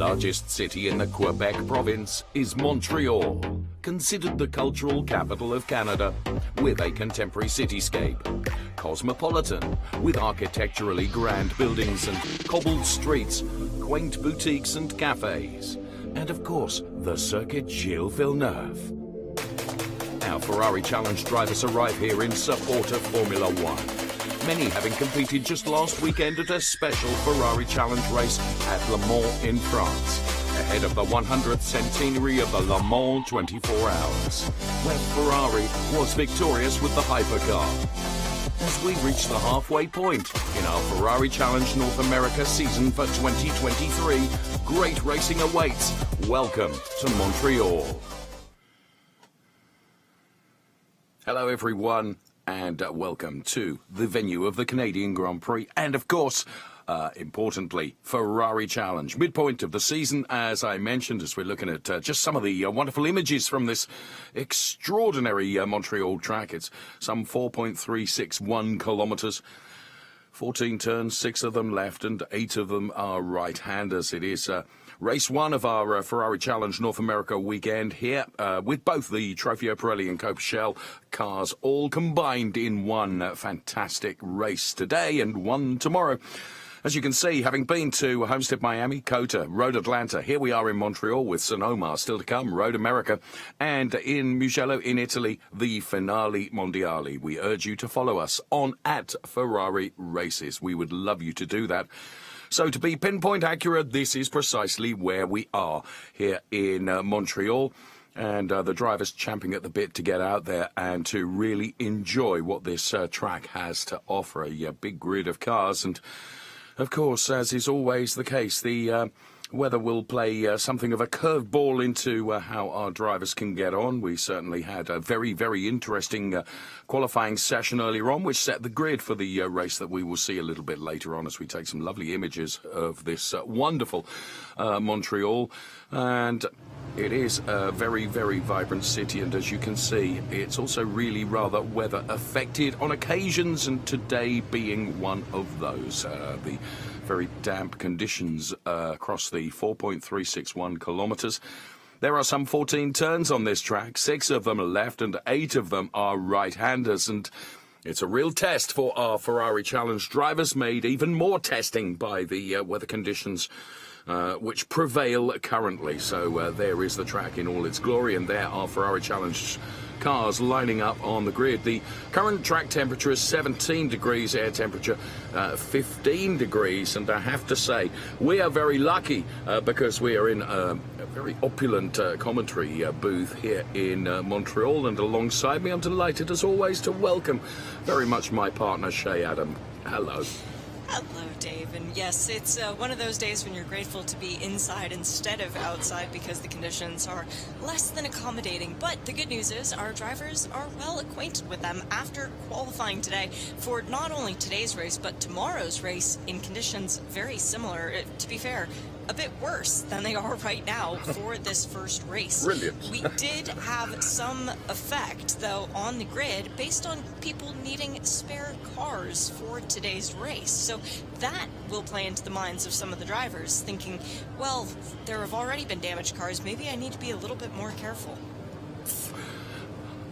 largest city in the Quebec province is Montreal, considered the cultural capital of Canada, with a contemporary cityscape. Cosmopolitan, with architecturally grand buildings and cobbled streets, quaint boutiques and cafes. And of course, the Circuit Gilles Villeneuve. Our Ferrari Challenge drivers arrive here in support of Formula One, many having competed just last weekend at a special Ferrari Challenge race at Le Mans in France, ahead of the 100th centenary of the Le Mans 24 Hours, where Ferrari was victorious with the hypercar. As we reach the halfway point in our Ferrari Challenge North America season for 2023, great racing awaits. Welcome to Montreal. Hello everyone, and welcome to the venue of the Canadian Grand Prix, and of course, importantly, Ferrari Challenge. Midpoint of the season, as I mentioned, as we're looking at just some of the wonderful images from this extraordinary Montreal track. It's some 4.361 kilometres. 14 turns, 6 of them left, and 8 of them are right-handers. It is race 1 of our Ferrari Challenge North America weekend here, with both the Trofeo Pirelli and Copa cars all combined in one fantastic race today and one tomorrow. As you can see, having been to Homestead Miami, COTA, Road Atlanta, here we are in Montreal with Sonoma still to come, Road America, and in Mugello in Italy, the Finale Mondiale. We urge you to follow us on @Ferrari Races. We would love you to do that. So to be pinpoint accurate, this is precisely where we are here in Montreal. And the drivers champing at the bit to get out there and to really enjoy what this track has to offer. A big grid of cars, and of course, as is always the case, the weather will play something of a curveball into how our drivers can get on. We certainly had a very, very interesting qualifying session earlier on, which set the grid for the race that we will see a little bit later on as we take some lovely images of this wonderful Montreal. And it is a very, very vibrant city, and as you can see, it's also really rather weather affected on occasions, and today being one of those. The very damp conditions across the 4.361 kilometres. There are some 14 turns on this track, 6 of them are left and 8 of them are right-handers, and it's a real test for our Ferrari Challenge drivers, made even more testing by the weather conditions which prevail currently. So there is the track in all its glory, and there are Ferrari Challenge cars lining up on the grid. The current track temperature is 17 degrees, air temperature 15 degrees, and I have to say we are very lucky because we are in a very opulent commentary booth here in Montreal, and alongside me I'm delighted as always to welcome very much my partner Shay Adam. Hello. Hello, Dave, and yes, it's one of those days when you're grateful to be inside instead of outside because the conditions are less than accommodating. But the good news is our drivers are well acquainted with them after qualifying today for not only today's race, but tomorrow's race in conditions very similar, to be fair, a bit worse than they are right now for this first race. Brilliant. We did have some effect, though, on the grid based on people needing spare cars for today's race. So that will play into the minds of some of the drivers, thinking, well, there have already been damaged cars, maybe I need to be a little bit more careful.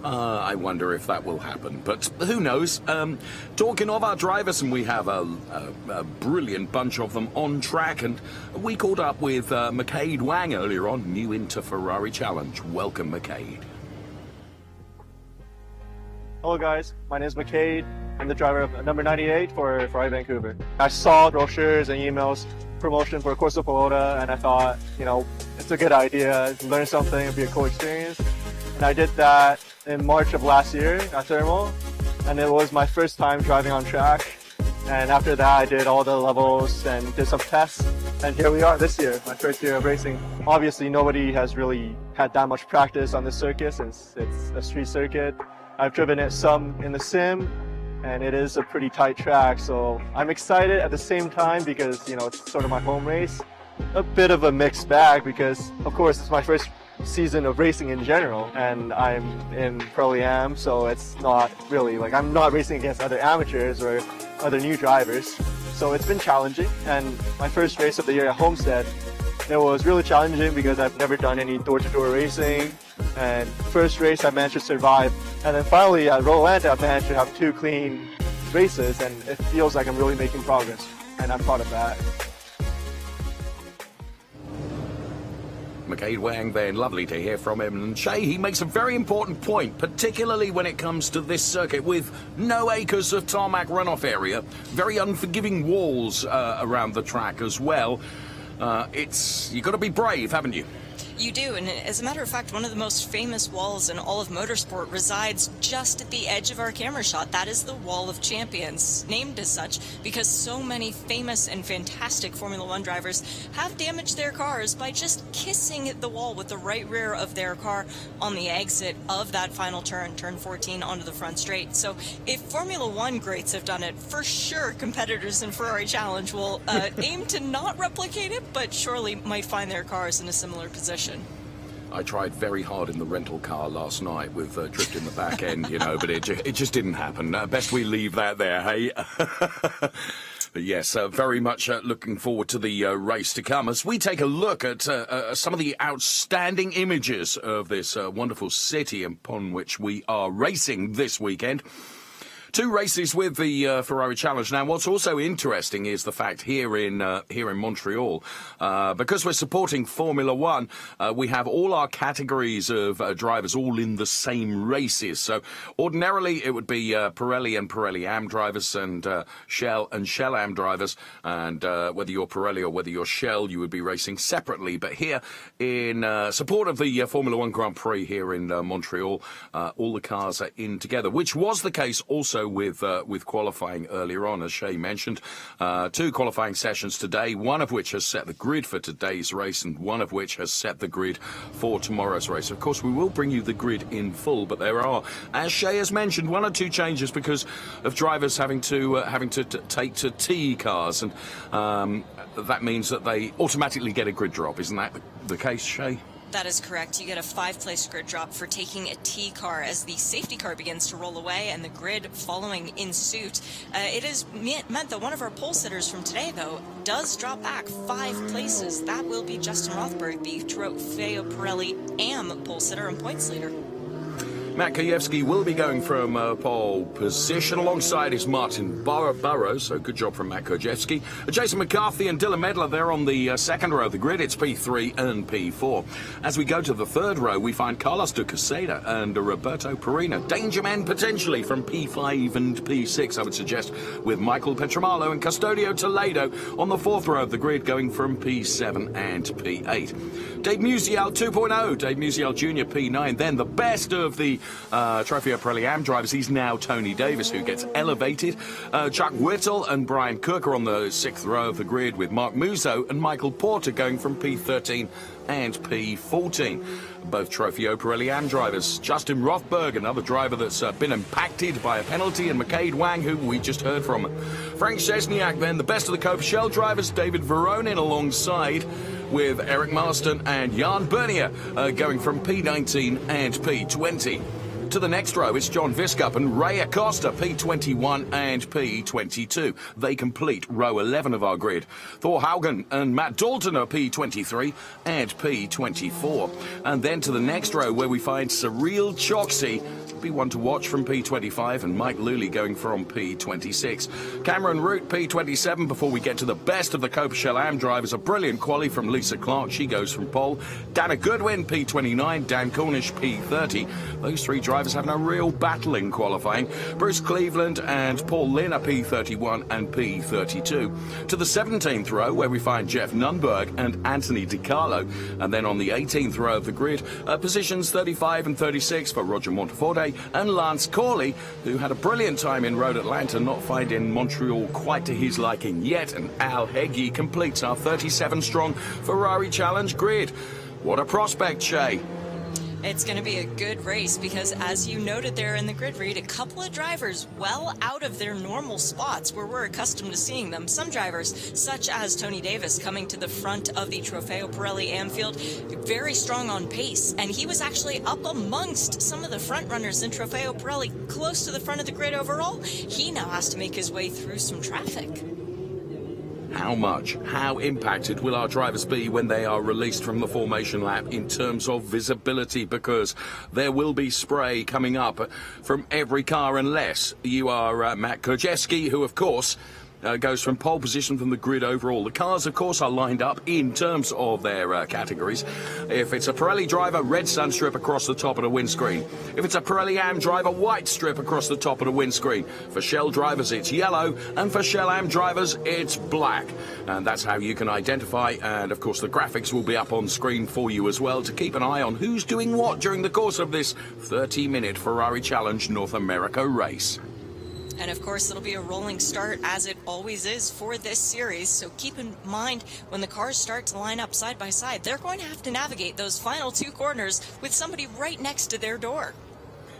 I wonder if that will happen, but who knows? Talking of our drivers, and we have a brilliant bunch of them on track, and we caught up with McCade Wang earlier on, new into Ferrari Challenge. Welcome, McCade. Hello guys, my name is McCade. I'm the driver of number 98 for Ferrari Vancouver. I saw brochures and emails, promotion for Corso Pilota, and I thought, it's a good idea, learn something, it'd be a cool experience. And I did that in March of last year at Thermal, and it was my first time driving on track. And after that I did all the levels and did some tests, and here we are this year, my first year of racing. Obviously nobody has really had that much practice on this circuit since it's a street circuit. I've driven it some in the sim, and it is a pretty tight track, so I'm excited at the same time because it's sort of my home race. A bit of a mixed bag because of course it's my first season of racing in general, and I'm in Pro-Am, so it's not really like I'm not racing against other amateurs or other new drivers, so it's been challenging. And my first race of the year at Homestead, It was really challenging because I've never done any door-to-door racing. And first race, I managed to survive. And then finally, at Roland, I managed to have 2 clean races, and it feels like I'm really making progress. And I'm proud of that. McCade Wang then, lovely to hear from him. And Shay, he makes a very important point, particularly when it comes to this circuit with no acres of tarmac runoff area, very unforgiving walls around the track as well. You've got to be brave, haven't you? You do, and as a matter of fact, one of the most famous walls in all of motorsport resides just at the edge of our camera shot. That is the Wall of Champions, named as such because so many famous and fantastic Formula One drivers have damaged their cars by just kissing the wall with the right rear of their car on the exit of that final turn, turn 14, onto the front straight. So if Formula One greats have done it, for sure competitors in Ferrari Challenge will aim to not replicate it, but surely might find their cars in a similar position. I tried very hard in the rental car last night with drift in the back end, but it just didn't happen. Best we leave that there, hey? But yes, very much looking forward to the race to come as we take a look at some of the outstanding images of this wonderful city upon which we are racing this weekend. 2 races with the Ferrari Challenge. Now, what's also interesting is the fact here in Montreal, because we're supporting Formula One, we have all our categories of drivers all in the same races. So ordinarily it would be Pirelli and Pirelli Am drivers and Shell and Shell Am drivers, and whether you're Pirelli or whether you're Shell, you would be racing separately. But here in support of the Formula One Grand Prix here in Montreal, all the cars are in together, which was the case also with qualifying earlier on, as Shay mentioned. 2 qualifying sessions today, one of which has set the grid for today's race and one of which has set the grid for tomorrow's race. Of course, we will bring you the grid in full, but there are, as Shay has mentioned, 1 or 2 changes because of drivers having to take to T cars, and that means that they automatically get a grid drop. Isn't that the case, Shay? That is correct. You get a 5-place grid drop for taking a T car as the safety car begins to roll away and the grid following in suit. It has meant that one of our pole sitters from today, though, does drop back 5 places. That will be Justin Rothberg, the Trofeo Pirelli Am pole sitter and points leader. Matt Kajewski will be going from pole position alongside his Martin Burrows, so good job from Matt Kajewski. Jason McCarthy and Dylan Medler, they're on the second row of the grid. It's P3 and P4. As we go to the third row, we find Carlos de Quesada and Roberto Perina. Danger men potentially from P5 and P6, I would suggest, with Michael Petramalo and Custodio Toledo on the fourth row of the grid, going from P7 and P8. Dave Musial 2.0, Dave Musial Jr. P9. Then the best of the Trofeo Pirelli Am drivers, he's now Tony Davis, who gets elevated. Chuck Whittle and Brian Cook are on the 6th row of the grid, with Mark Musso and Michael Porter going from P13 and P14. Both Trofeo Pirelli Am drivers. Justin Rothberg, another driver that's been impacted by a penalty, and McCade Wang, who we just heard from. Frank Szczesniak, then the best of the Copa Shell drivers, David Veronin alongside with Eric Marston and Jan Bernier going from P19 and P20. To the next row, it's John Viscup and Ray Acosta, P21 and P22. They complete row 11 of our grid. Thor Haugen and Matt Dalton are P23 and P24. And then to the next row, where we find Cyril Choksi, be one to watch from P25, and Mike Luley going from P26. Cameron Root, P27, before we get to the best of the Copa Shell Am drivers. A brilliant quali from Lisa Clark. She goes from pole. Dana Goodwin, P29. Dan Cornish, P30. Those 3 drivers having a real battle in qualifying. Bruce Cleveland and Paul Lynn are P31 and P32. To the 17th row, where we find Jeff Nunberg and Anthony DiCarlo. And then on the 18th row of the grid, positions 35 and 36 for Roger Monteforte and Lance Corley, who had a brilliant time in Road Atlanta, not finding Montreal quite to his liking yet. And Al Heggie completes our 37-strong Ferrari Challenge grid. What a prospect, Shay. It's going to be a good race because, as you noted there in the grid read, a couple of drivers well out of their normal spots where we're accustomed to seeing them. Some drivers, such as Tony Davis, coming to the front of the Trofeo Pirelli Am field, very strong on pace, and he was actually up amongst some of the front runners in Trofeo Pirelli, close to the front of the grid overall. He now has to make his way through some traffic. How much? How impacted will our drivers be when they are released from the formation lap in terms of visibility? Because there will be spray coming up from every car unless you are Matt Krzyzewski, who, of course, goes from pole position from the grid overall. The cars, of course, are lined up in terms of their categories. If it's a Pirelli driver, red sun strip across the top of the windscreen. If it's a Pirelli Am driver, white strip across the top of the windscreen. For Shell drivers, it's yellow, and for Shell Am drivers, it's black. And that's how you can identify, and of course the graphics will be up on screen for you as well to keep an eye on who's doing what during the course of this 30-minute Ferrari Challenge North America race. And of course, it'll be a rolling start, as it always is for this series. So keep in mind, when the cars start to line up side by side, they're going to have to navigate those final 2 corners with somebody right next to their door.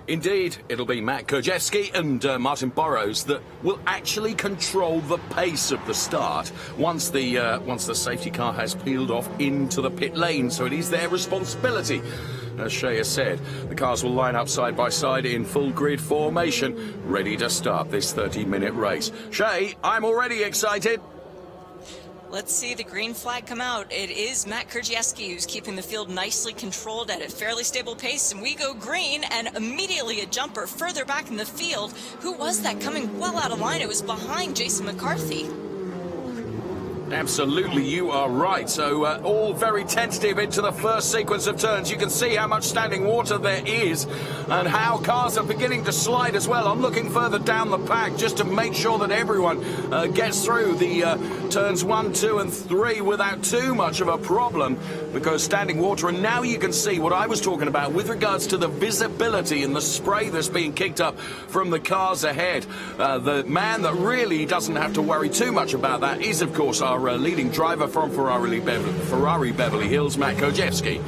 Indeed, it'll be Matt Krzyzewski and Martin Burrows that will actually control the pace of the start once the safety car has peeled off into the pit lane. So it is their responsibility. As Shay has said, the cars will line up side by side in full grid formation, ready to start this 30-minute race. Shay, I'm already excited. Let's see the green flag come out. It is Matt Krzyzewski who's keeping the field nicely controlled at a fairly stable pace, and we go green, and immediately a jumper further back in the field. Who was that coming well out of line? It was behind Jason McCarthy. Absolutely, you are right. So all very tentative into the first sequence of turns. You can see how much standing water there is and how cars are beginning to slide as well. I'm looking further down the pack just to make sure that everyone gets through the turns 1, 2 and 3 without too much of a problem, because standing water, and now you can see what I was talking about with regards to the visibility and the spray that's being kicked up from the cars ahead. The man that really doesn't have to worry too much about that is, of course, our leading driver from Ferrari Beverly Hills, Matt Krzyzewski.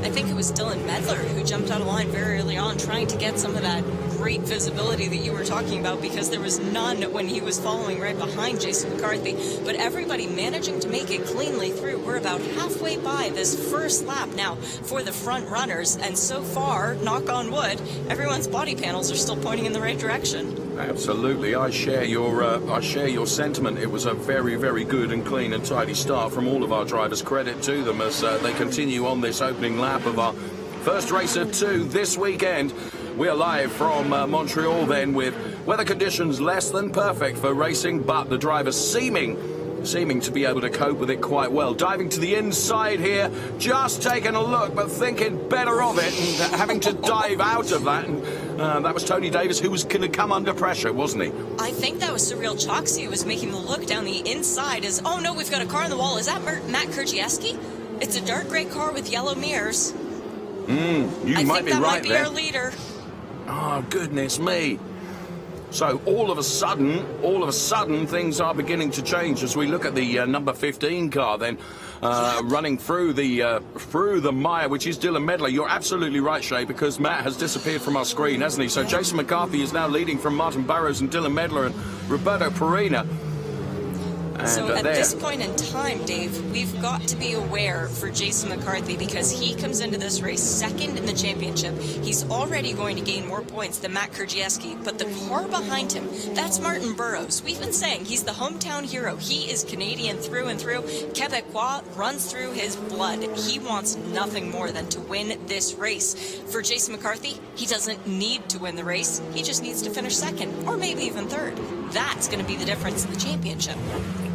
I think it was Dylan Medler who jumped out of line very early on, trying to get some of that great visibility that you were talking about, because there was none when he was following right behind Jason McCarthy. But everybody managing to make it cleanly through. We're about halfway by this first lap now for the front runners, and so far, knock on wood, everyone's body panels are still pointing in the right direction. Absolutely, I share your sentiment. It was a very, very good and clean and tidy start from all of our drivers. Credit to them as they continue on this opening lap of our first race of 2 this weekend. We are live from Montreal then, with weather conditions less than perfect for racing, but the drivers seeming to be able to cope with it quite well. Diving to the inside here, just taking a look, but thinking better of it and having to dive out of that. And that was Tony Davis, who was going to come under pressure, wasn't he? I think that was Cyril Choksi who was making the look down the inside as, oh no, we've got a car on the wall. Is that Matt Krzyzewski? It's a dark gray car with yellow mirrors. You might be right there. I think that might be our leader. Oh, goodness me. So all of a sudden, things are beginning to change as we look at the number 15 car then running through the mire, which is Dylan Medler. You're absolutely right, Shay, because Matt has disappeared from our screen, hasn't he? So Jason McCarthy is now leading from Martin Burrows and Dylan Medler and Roberto Perina. And so at this point in time, Dave, we've got to be aware for Jason McCarthy, because he comes into this race second in the championship. He's already going to gain more points than Matt Krzyzewski, but the car behind him, that's Martin Burrows. We've been saying he's the hometown hero. He is Canadian through and through. Quebecois runs through his blood. He wants nothing more than to win this race. For Jason McCarthy, he doesn't need to win the race. He just needs to finish second, or maybe even third. That's going to be the difference in the championship.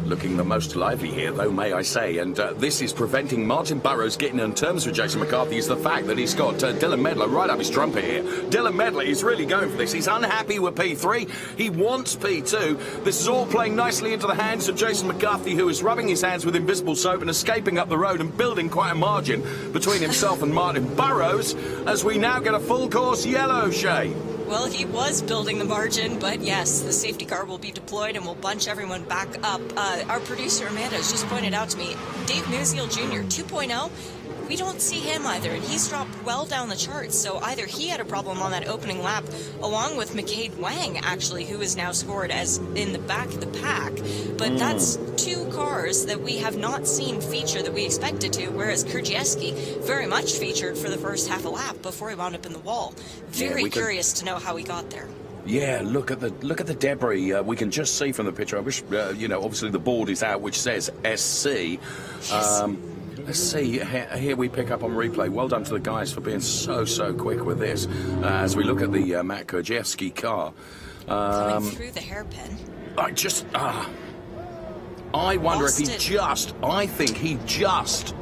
Looking the most lively here, though, may I say, and this is preventing Martin Burrows getting on terms with Jason McCarthy, is the fact that he's got Dylan Medler right up his trumpet here. Dylan Medler is really going for this. He's unhappy with P3. He wants P2. This is all playing nicely into the hands of Jason McCarthy, who is rubbing his hands with invisible soap and escaping up the road and building quite a margin between himself and Martin Burrows, as we now get a full course yellow, Shay. Well, he was building the margin, but yes, the safety car will be deployed and will bunch everyone back up. Our producer, Amanda, has just pointed out to me, Dave Musial Jr., 2.0, we don't see him either, and he's dropped well down the charts, so either he had a problem on that opening lap, along with McCade Wang, actually, who is now scored as in the back of the pack, but that's 2 cars that we have not seen feature that we expected to, whereas Krzyzewski very much featured for the first half a lap before he wound up in the wall. Very curious to know how he got there. Yeah, look at the debris. We can just see from the picture. I wish, obviously the board is out, which says SC. Yes. Let's see. Here we pick up on replay. Well done to the guys for being so quick with this. As we look at the Matt Kurjewski car, Coming through the hairpin. I wonder if Lost it. I think he just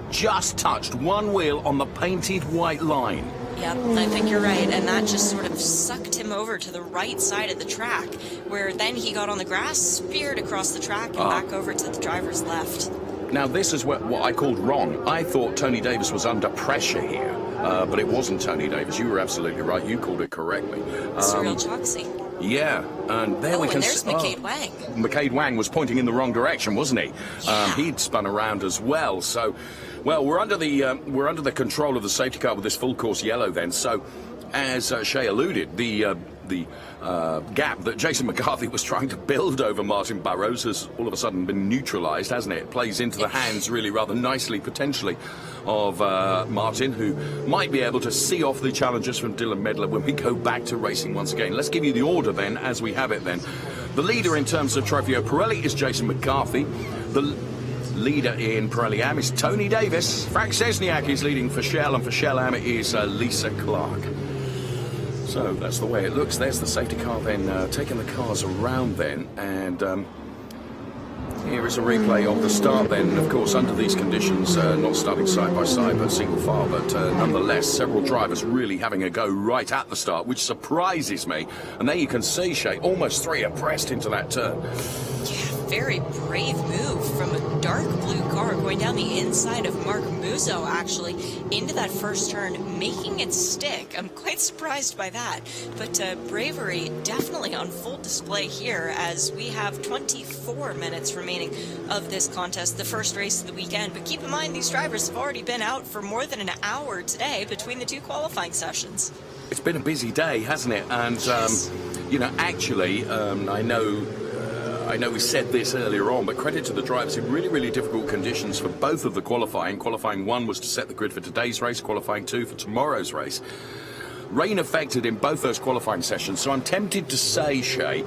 touched one wheel on the painted white line. Yep, I think you're right, and that just sort of sucked him over to the right side of the track, where then he got on the grass, speared across the track, and back over to the driver's left. Now, this is what I called wrong. I thought Tony Davis was under pressure here, but it wasn't Tony Davis. You were absolutely right. You called it correctly. Surreal Choxy. Yeah, and there we can and there's McCade Wang. McCade Wang was pointing in the wrong direction, wasn't he? Yeah. He'd spun around as well. So, well, we're under the control of the safety car with this full course yellow then. So, as Shay alluded, the gap that Jason McCarthy was trying to build over Martin Burrows has all of a sudden been neutralised, hasn't it? It plays into the hands really rather nicely, potentially, of Martin, who might be able to see off the challenges from Dylan Medler when we go back to racing once again. Let's give you the order then, as we have it then. The leader in terms of Trofeo Pirelli is Jason McCarthy. The leader in Pirelli Am is Tony Davis. Frank Szczesniak is leading for Shell, and for Shell Am it is Lisa Clark. So that's the way it looks. There's the safety car then taking the cars around then, and here is a replay of the start then. Of course, under these conditions, not starting side by side but single file, but nonetheless several drivers really having a go right at the start, which surprises me. And there you can see, Shay, almost three abreast into that turn. Very brave move from a dark blue car going down the inside of Mark Musso, actually, into that first turn, making it stick. I'm quite surprised by that. But bravery definitely on full display here, as we have 24 minutes remaining of this contest, the first race of the weekend. But keep in mind, these drivers have already been out for more than an hour today between the two qualifying sessions. It's been a busy day, hasn't it? And, Yes. actually, I know we said this earlier on, but credit to the drivers in really difficult conditions for both of the qualifying. Qualifying 1 was to set the grid for today's race, qualifying 2 for tomorrow's race. Rain affected in both those qualifying sessions, so I'm tempted to say, Shay,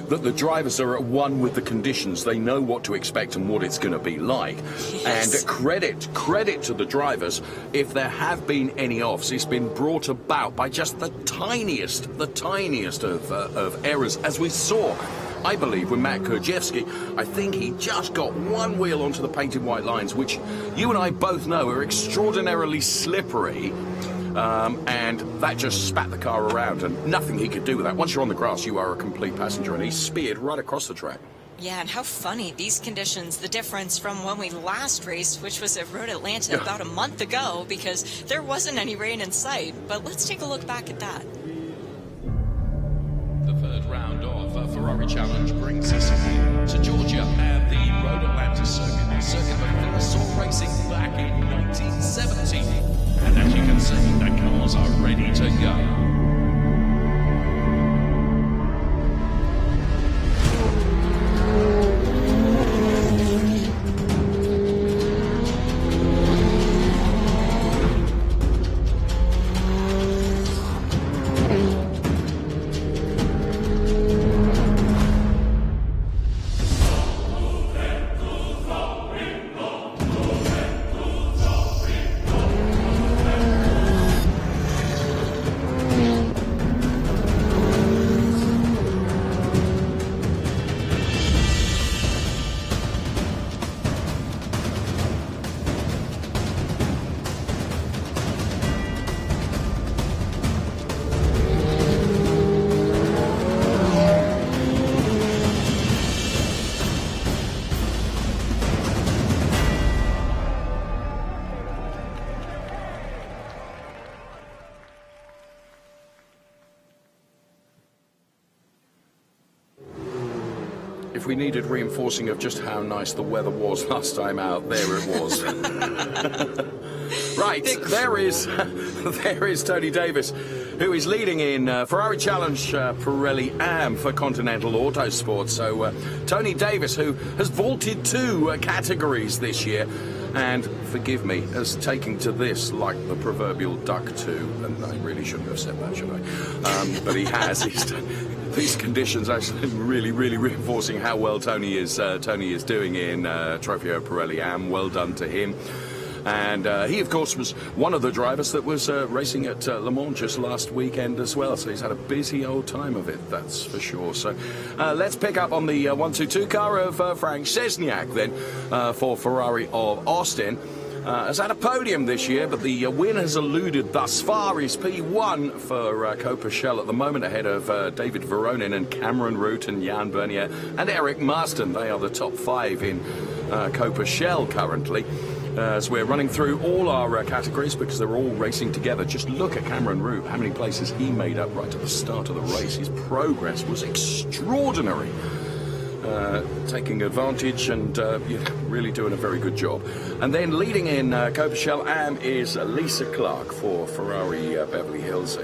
that the drivers are at one with the conditions. They know what to expect and what it's going to be like. Yes. And credit to the drivers. If there have been any offs, it's been brought about by just the tiniest of errors, as we saw, I believe, with Matt Kurjewski. I think he just got one wheel onto the painted white lines, which you and I both know are extraordinarily slippery. And that just spat the car around, and nothing he could do with that. Once you're on the grass, you are a complete passenger, and he speared right across the track. Yeah, and how funny these conditions, the difference from when we last raced, which was at Road Atlanta about a month ago, because there wasn't any rain in sight. But let's take a look back at that. The third round of Ferrari Challenge brings us here to Georgia at the Road Atlanta circuit. The circuit that first saw racing back in 1970. And as you can see, the cars are ready to go. If we needed reinforcing of just how nice the weather was last time out, there it was. Right, there is Tony Davis, who is leading in Ferrari Challenge Pirelli Am for Continental Autosport. So Tony Davis, who has vaulted 2 categories this year, and, forgive me, as taking to this like the proverbial duck to, and I really shouldn't have said that, should I? But he has. These conditions actually really reinforcing how well Tony is doing in Trofeo Pirelli Am. Well done to him. And he, of course, was one of the drivers that was racing at Le Mans just last weekend as well. So he's had a busy old time of it, that's for sure. So let's pick up on the 122 car of Frank Szczesniak then for Ferrari of Austin. Has had a podium this year, but the win has eluded thus far. He's P1 for Copa-Shell at the moment, ahead of David Veronin and Cameron Root and Jan Bernier and Eric Marston. They are the top 5 in Copa-Shell currently. As we're running through all our categories because they're all racing together. Just look at Cameron Root, how many places he made up right at the start of the race. His progress was extraordinary. Taking advantage and really doing a very good job. And then leading in Copa-Shell Am is Lisa Clark for Ferrari Beverly Hills.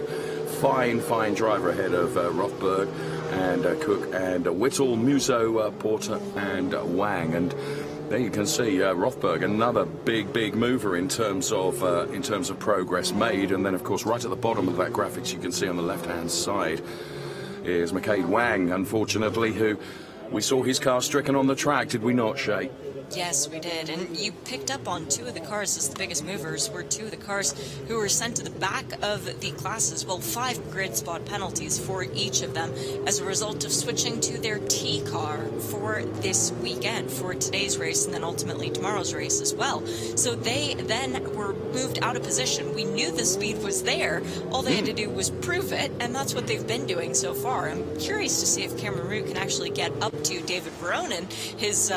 Fine driver ahead of Rothberg and Cook and Whittle, Musso, Porter and Wang. And there you can see Rothberg, another big mover in terms of progress made. And then, of course, right at the bottom of that graphics, you can see on the left-hand side is McCade Wang, unfortunately, who we saw his car stricken on the track, did we not, Shay? Yes, we did. And you picked up on 2 of the cars as the biggest movers were 2 of the cars who were sent to the back of the classes. Well, 5 grid spot penalties for each of them as a result of switching to their T car for this weekend, for today's race and then ultimately tomorrow's race as well. So they then were moved out of position. We knew the speed was there. All they had to do was prove it, and that's what they've been doing so far. I'm curious to see if Cameron Root can actually get up to David Veronin, his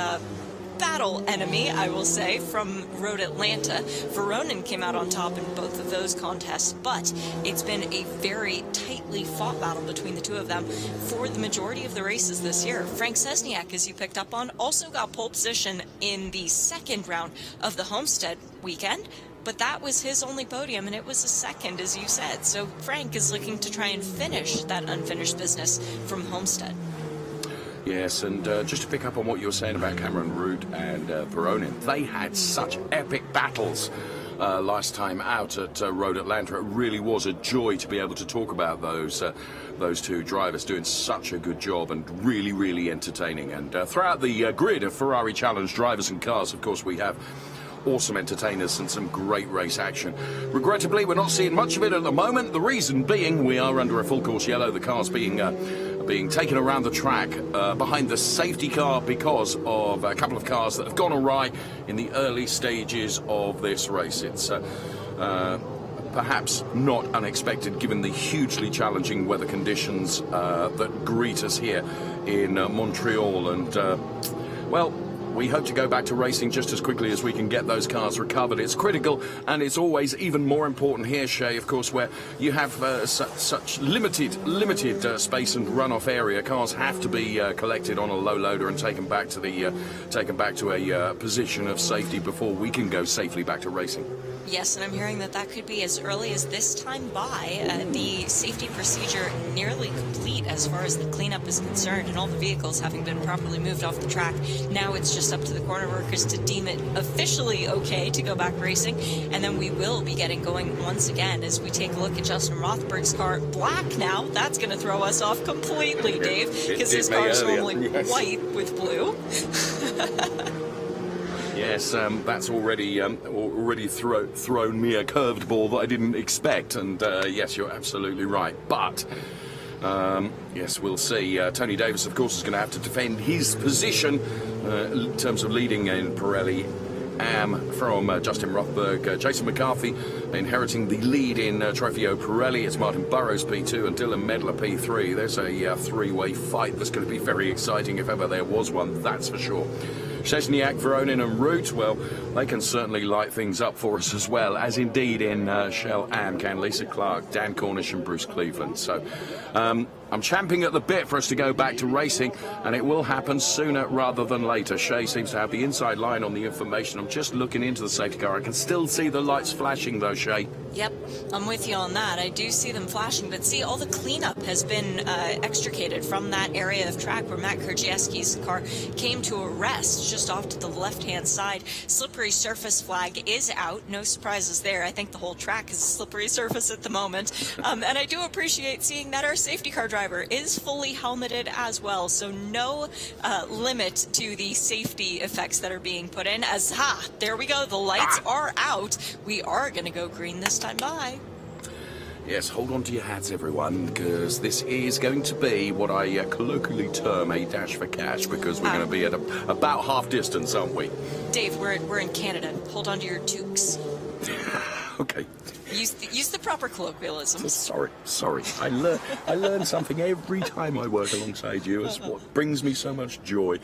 battle enemy, I will say, from Road Atlanta. Veronin came out on top in both of those contests, but it's been a very tightly fought battle between the 2 of them for the majority of the races this year. Frank Szczesniak, as you picked up on, also got pole position in the second round of the Homestead weekend, but that was his only podium, and it was a second, as you said. So Frank is looking to try and finish that unfinished business from Homestead. Yes, and just to pick up on what you were saying about Cameron Root and Veronin, they had such epic battles last time out at Road Atlanta. It really was a joy to be able to talk about those 2 drivers doing such a good job and really entertaining. And throughout the grid of Ferrari Challenge drivers and cars, of course, we have awesome entertainers and some great race action. Regrettably, we're not seeing much of it at the moment. The reason being we are under a full course yellow. The cars being taken around the track behind the safety car because of a couple of cars that have gone awry in the early stages of this race. It's perhaps not unexpected given the hugely challenging weather conditions that greet us here in Montreal. And, well, we hope to go back to racing just as quickly as we can get those cars recovered. It's critical, and it's always even more important here, Shay, of course, where you have such limited space and runoff area. Cars have to be collected on a low loader and taken back to a position of safety before we can go safely back to racing. Yes, and I'm hearing that could be as early as this time by. The safety procedure nearly complete as far as the cleanup is concerned, and all the vehicles having been properly moved off the track. Now it's just up to the corner workers to deem it officially okay to go back racing, and then we will be getting going once again as we take a look at Justin Rothberg's car. Black now, that's going to throw us off completely, Dave, because his car is normally white with blue. Yes, that's already thrown me a curved ball that I didn't expect, and yes, you're absolutely right. But yes, we'll see. Tony Davis, of course, is going to have to defend his position in terms of leading in Pirelli Am from Justin Rothberg. Jason McCarthy inheriting the lead in Trofeo Pirelli. It's Martin Burrows P2 and Dylan Medler P3. There's a three-way fight that's going to be very exciting if ever there was one, that's for sure. Szczesniak, Veronin and Root, well, they can certainly light things up for us as well, as indeed in Shell Am can Lisa Clark, Dan Cornish and Bruce Cleveland. So I'm champing at the bit for us to go back to racing, and it will happen sooner rather than later. Shay seems to have the inside line on the information. I'm just looking into the safety car. I can still see the lights flashing though, Shay. Yep, I'm with you on that. I do see them flashing, but see, all the cleanup has been extricated from that area of track where Matt Krajewski's car came to a rest just off to the left-hand side. Slippery surface flag is out. No surprises there. I think the whole track is a slippery surface at the moment. And I do appreciate seeing that our safety car driver is fully helmeted as well, so no limit to the safety effects that are being put in. As, there we go, the lights are out. We are going to go green this time by. Yes, hold on to your hats, everyone, because this is going to be what I colloquially term a dash for cash, because we're going to be at about half distance, aren't we? Dave, we're in Canada. Hold on to your toques. Okay. Use the proper colloquialisms. Sorry. I learn something every time I work alongside you. It's what brings me so much joy.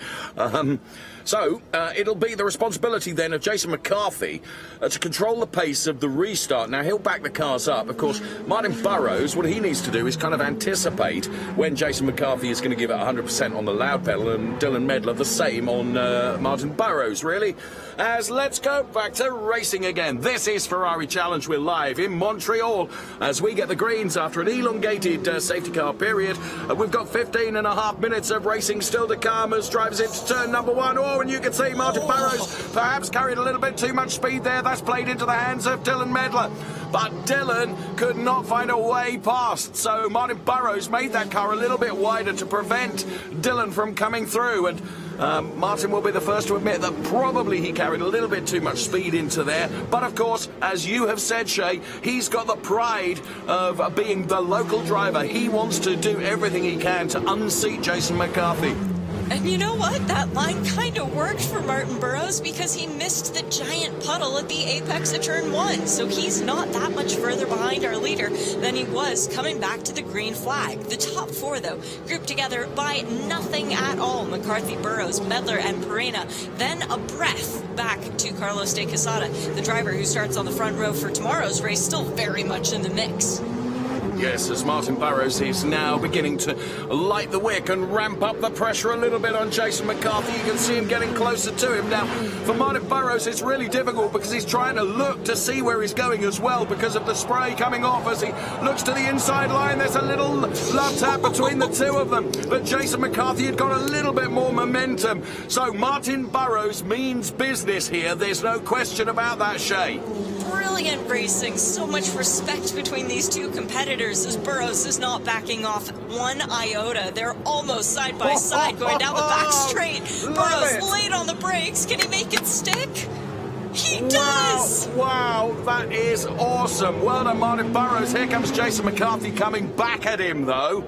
So it'll be the responsibility then of Jason McCarthy to control the pace of the restart. Now, he'll back the cars up. Of course, Martin Burrows, what he needs to do is kind of anticipate when Jason McCarthy is going to give it 100% on the loud pedal, and Dylan Medler the same on Martin Burrows, really. As let's go back to racing again. This is Ferrari Challenge. We're live in Montreal as we get the greens after an elongated safety car period. We've got 15 and a half minutes of racing still to come as drivers into turn number one. Oh, and you can see Martin Burrows perhaps carried a little bit too much speed there. That's played into the hands of Dylan Medler. But Dylan could not find a way past. So Martin Burrows made that car a little bit wider to prevent Dylan from coming through. And Martin will be the first to admit that probably he carried a little bit too much speed into there. But of course, as you have said, Shay, he's got the pride of being the local driver. He wants to do everything he can to unseat Jason McCarthy. And you know what? That line kind of worked for Martin Burrows because he missed the giant puddle at the apex of turn one. So he's not that much further behind our leader than he was coming back to the green flag. The top four, though, grouped together by nothing at all. McCarthy, Burrows, Medler, and Perena. Then a breath back to Carlos de Quesada, the driver who starts on the front row for tomorrow's race, still very much in the mix. Yes, as Martin Burrows is now beginning to light the wick and ramp up the pressure a little bit on Jason McCarthy. You can see him getting closer to him now. For Martin Burrows, it's really difficult because he's trying to look to see where he's going as well because of the spray coming off as he looks to the inside line. There's a little love tap between the two of them. But Jason McCarthy had got a little bit more momentum. So Martin Burrows means business here. There's no question about that, Shay. Brilliant racing. So much respect between these two competitors as Burrows is not backing off one iota. They're almost side by side going down the back straight. Burrows late on the brakes. Can he make it stick? He does! Wow, that is awesome. Well done, Martin Burrows. Here comes Jason McCarthy coming back at him, though.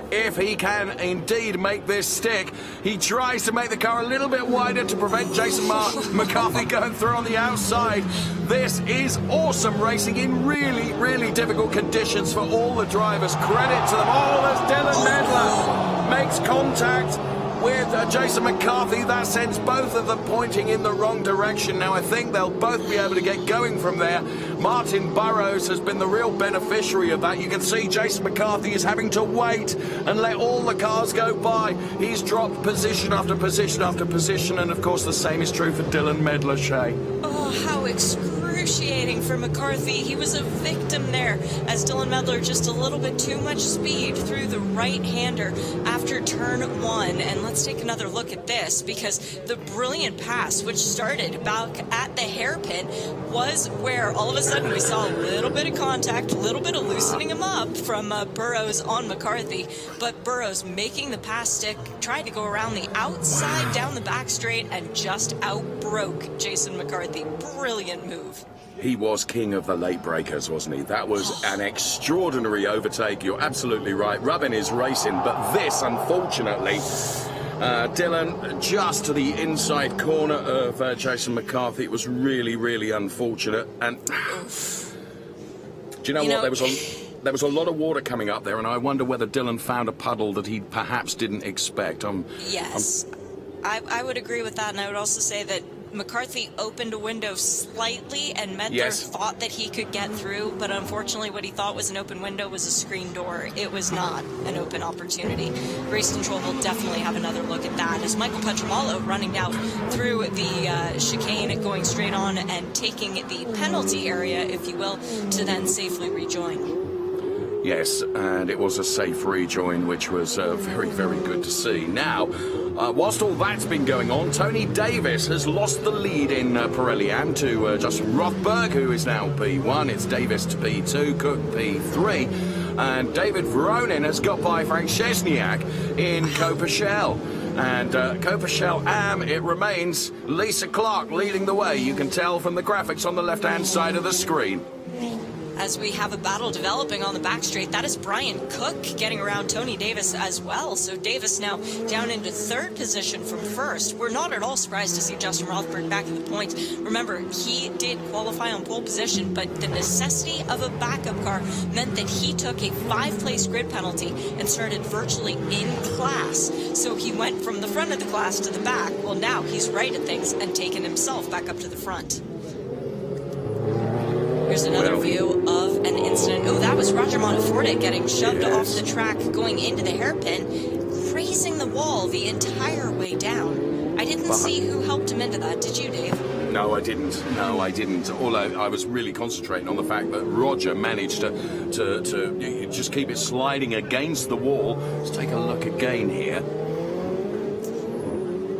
If he can indeed make this stick, he tries to make the car a little bit wider to prevent Jason McCarthy going through on the outside. This is awesome racing in really, really difficult conditions for all the drivers. Credit to them. Oh, as Dylan Medler makes contact with Jason McCarthy. That sends both of them pointing in the wrong direction. Now, I think they'll both be able to get going from there. Martin Burrows has been the real beneficiary of that. You can see Jason McCarthy is having to wait and let all the cars go by. He's dropped position after position after position, and of course the same is true for Dylan Medler, Shay. Oh, how excruciating for McCarthy. He was a victim there as Dylan Medler just a little bit too much speed through the right-hander after turn one. And let's take another look at this because the brilliant pass, which started back at the hairpin, was where all of a sudden we saw a little bit of contact, a little bit of loosening him up from Burrows on McCarthy. But Burrows making the pass stick, tried to go around the outside down the back straight and just outbroke Jason McCarthy. Brilliant move. He was king of the late breakers, wasn't he? That was an extraordinary overtake. You're absolutely right. Rubbin is racing, but this, unfortunately, Dylan, just to the inside corner of Jason McCarthy. It was really, really unfortunate. And do you know what? There was a lot of water coming up there, and I wonder whether Dylan found a puddle that he perhaps didn't expect. Yes, I would agree with that, and I would also say that McCarthy opened a window slightly, and Medler Yes. thought that he could get through, but unfortunately what he thought was an open window was a screen door. It was not an open opportunity. Race Control will definitely have another look at that, as Michael Petramalo running out through the chicane, going straight on and taking the penalty area, if you will, to then safely rejoin. Yes, and it was a safe rejoin, which was very, very good to see. Now, whilst all that's been going on, Tony Davis has lost the lead in Pirelli Am to Justin Rothberg, who is now P1. It's Davis to P2, Cook P3, and David Veronin has got by Frank Szczesniak in Coperchel. And Coperchel Am, it remains Lisa Clark leading the way. You can tell from the graphics on the left-hand side of the screen. As we have a battle developing on the back straight, that is Brian Cook getting around Tony Davis as well. So Davis now down into third position from first. We're not at all surprised to see Justin Rothberg back in the points. Remember, he did qualify on pole position, but the necessity of a backup car meant that he took a 5-place grid penalty and started virtually in class. So he went from the front of the class to the back. Well, now he's righted things and taken himself back up to the front. Here's another view of an incident. Oh, that was Roger Monteforte getting shoved off the track, going into the hairpin, grazing the wall the entire way down. I didn't see who helped him into that. Did you, Dave? No, I didn't. No, I didn't. All I was really concentrating on the fact that Roger managed to just keep it sliding against the wall. Let's take a look again here.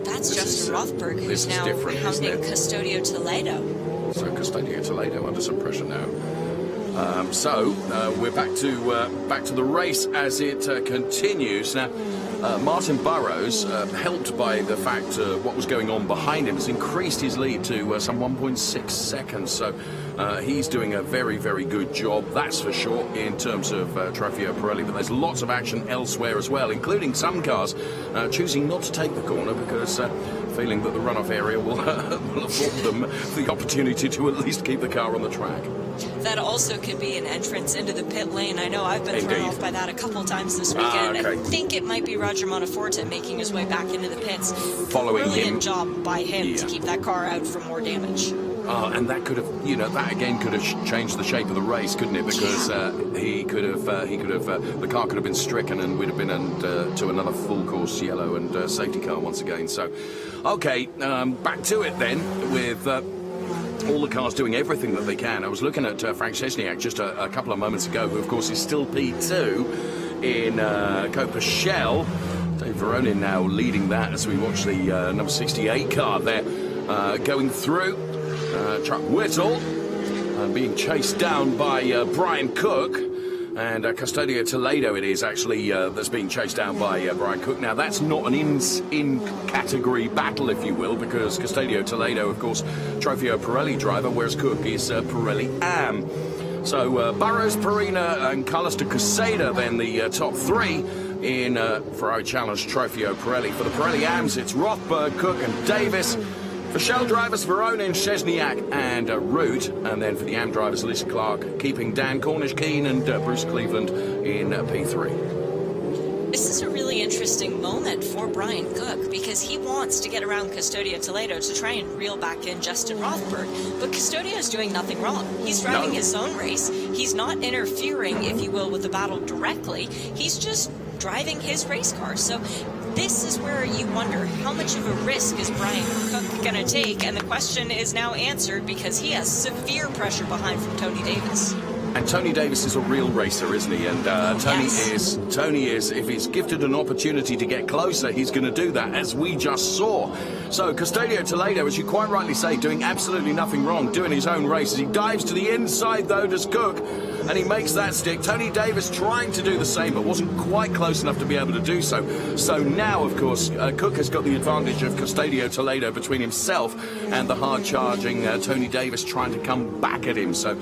That's Justin Rothberg, who's now hounding Custodio Toledo. So Custodio Toledo under some pressure now. We're back to the race as it continues now. Martin Burrows, helped by the fact what was going on behind him, has increased his lead to some 1.6 seconds. So he's doing a very, very good job, that's for sure, in terms of Trofeo Pirelli. But there's lots of action elsewhere as well, including some cars choosing not to take the corner because feeling that the runoff area will afford them the opportunity to at least keep the car on the track. That also could be an entrance into the pit lane. I know I've been thrown off by that a couple times this weekend. Okay. I think it might be Roger Monteforte making his way back into the pits. Following Brilliant him. Job by him to keep that car out for more damage. And that could have, that again could have changed the shape of the race, couldn't it? Because the car could have been stricken and we'd have been to another full course yellow and safety car once again. So, okay, back to it then with all the cars doing everything that they can. I was looking at Frank Szczesniak just a couple of moments ago, who of course is still P2 in Coperchel. Dave Veronin now leading that as we watch the number 68 car there going through. Chuck Whittle being chased down by Brian Cook, and Custodio Toledo it is actually that's being chased down by Brian Cook. Now that's not an in-category battle, if you will, because Custodio Toledo, of course, Trofeo Pirelli driver, whereas Cook is Pirelli Am. So Burrows, Perina and Carlos de Quesada then the top three in Ferrari Challenge Trofeo Pirelli. For the Pirelli Ams, it's Rothberg, Cook and Davis. For Shell drivers, Veronin, Szczesniak and Root. And then for the Am drivers, Lisa Clark, keeping Dan Cornish-Keane and Bruce Cleveland in P3. This is a really interesting moment for Brian Cook because he wants to get around Custodio Toledo to try and reel back in Justin Rothberg. But Custodio is doing nothing wrong. He's driving his own race. He's not interfering, if you will, with the battle directly. He's just driving his race car. So this is where you wonder, how much of a risk is Brian Cook going to take? And the question is now answered because he has severe pressure behind from Tony Davis. And Tony Davis is a real racer, isn't he? And Tony is, if he's gifted an opportunity to get closer, he's going to do that, as we just saw. So Custodio Toledo, as you quite rightly say, doing absolutely nothing wrong, doing his own race. As he dives to the inside, though, does Cook, and he makes that stick. Tony Davis trying to do the same, but wasn't quite close enough to be able to do so. So now, of course, Cook has got the advantage of Custodio Toledo between himself and the hard-charging Tony Davis trying to come back at him. So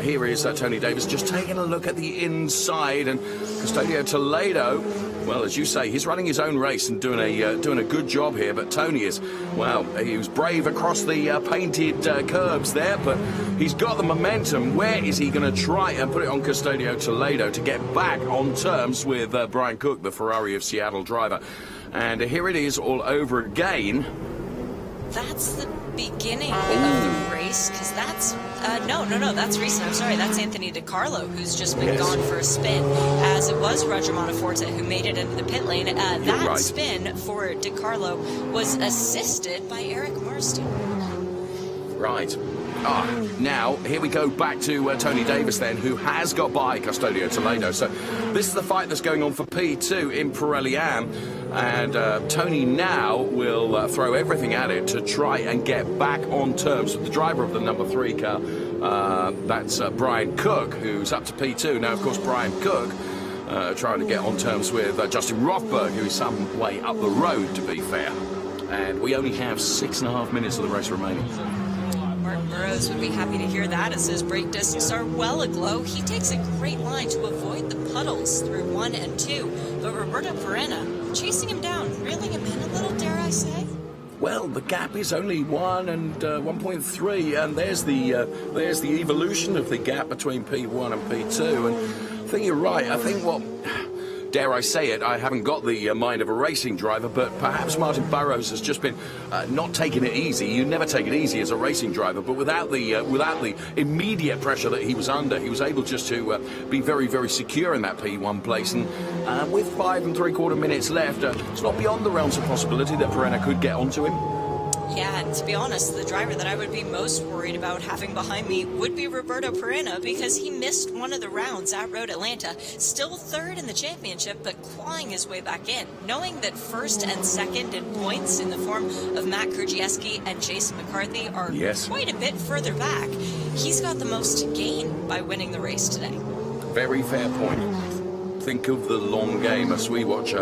here is Tony Davis just taking a look at the inside, and Custodio Toledo, well, as you say, he's running his own race and doing a good job here. But Tony is, well, he was brave across the painted curbs there, but he's got the momentum. Where is he going to try and put it on Custodio Toledo to get back on terms with Brian Cook, the Ferrari of Seattle driver? And here it is all over again. That's the beginning of the race, because that's no, that's recent. I'm sorry, that's Anthony DiCarlo, who's just been gone for a spin, as it was Roger Monteforte who made it into the pit lane. That spin for DiCarlo was assisted by Eric Marston. Right. Now, here we go back to Tony Davis then, who has got by Custodio Toledo. So this is the fight that's going on for P2 in Pirelli Am. And Tony now will throw everything at it to try and get back on terms with the driver of the number 3 car. That's Brian Cook, who's up to P2. Now, of course, Brian Cook trying to get on terms with Justin Rothberg, who is some way up the road, to be fair. And we only have 6.5 minutes of the race remaining. Martin Burrows would be happy to hear that, as his brake discs are well aglow. He takes a great line to avoid the puddles through 1 and 2, but Roberto Perena chasing him down, reeling him in a little, dare I say? Well, the gap is only 1 and 1.3, and there's the evolution of the gap between P1 and P2. And I think you're right. I think dare I say it, I haven't got the mind of a racing driver, but perhaps Martin Burrows has just been not taking it easy. You never take it easy as a racing driver, but without the immediate pressure that he was under, he was able just to be very, very secure in that P1 place. And with 5 3/4 minutes left, it's not beyond the realms of possibility that Perena could get onto him. Yeah, and to be honest, the driver that I would be most worried about having behind me would be Roberto Perena, because he missed one of the rounds at Road Atlanta, still 3rd in the championship, but clawing his way back in. Knowing that 1st and 2nd in points in the form of Matt Krajewski and Jason McCarthy are quite a bit further back, he's got the most to gain by winning the race today. Very fair point. Think of the long game as we watch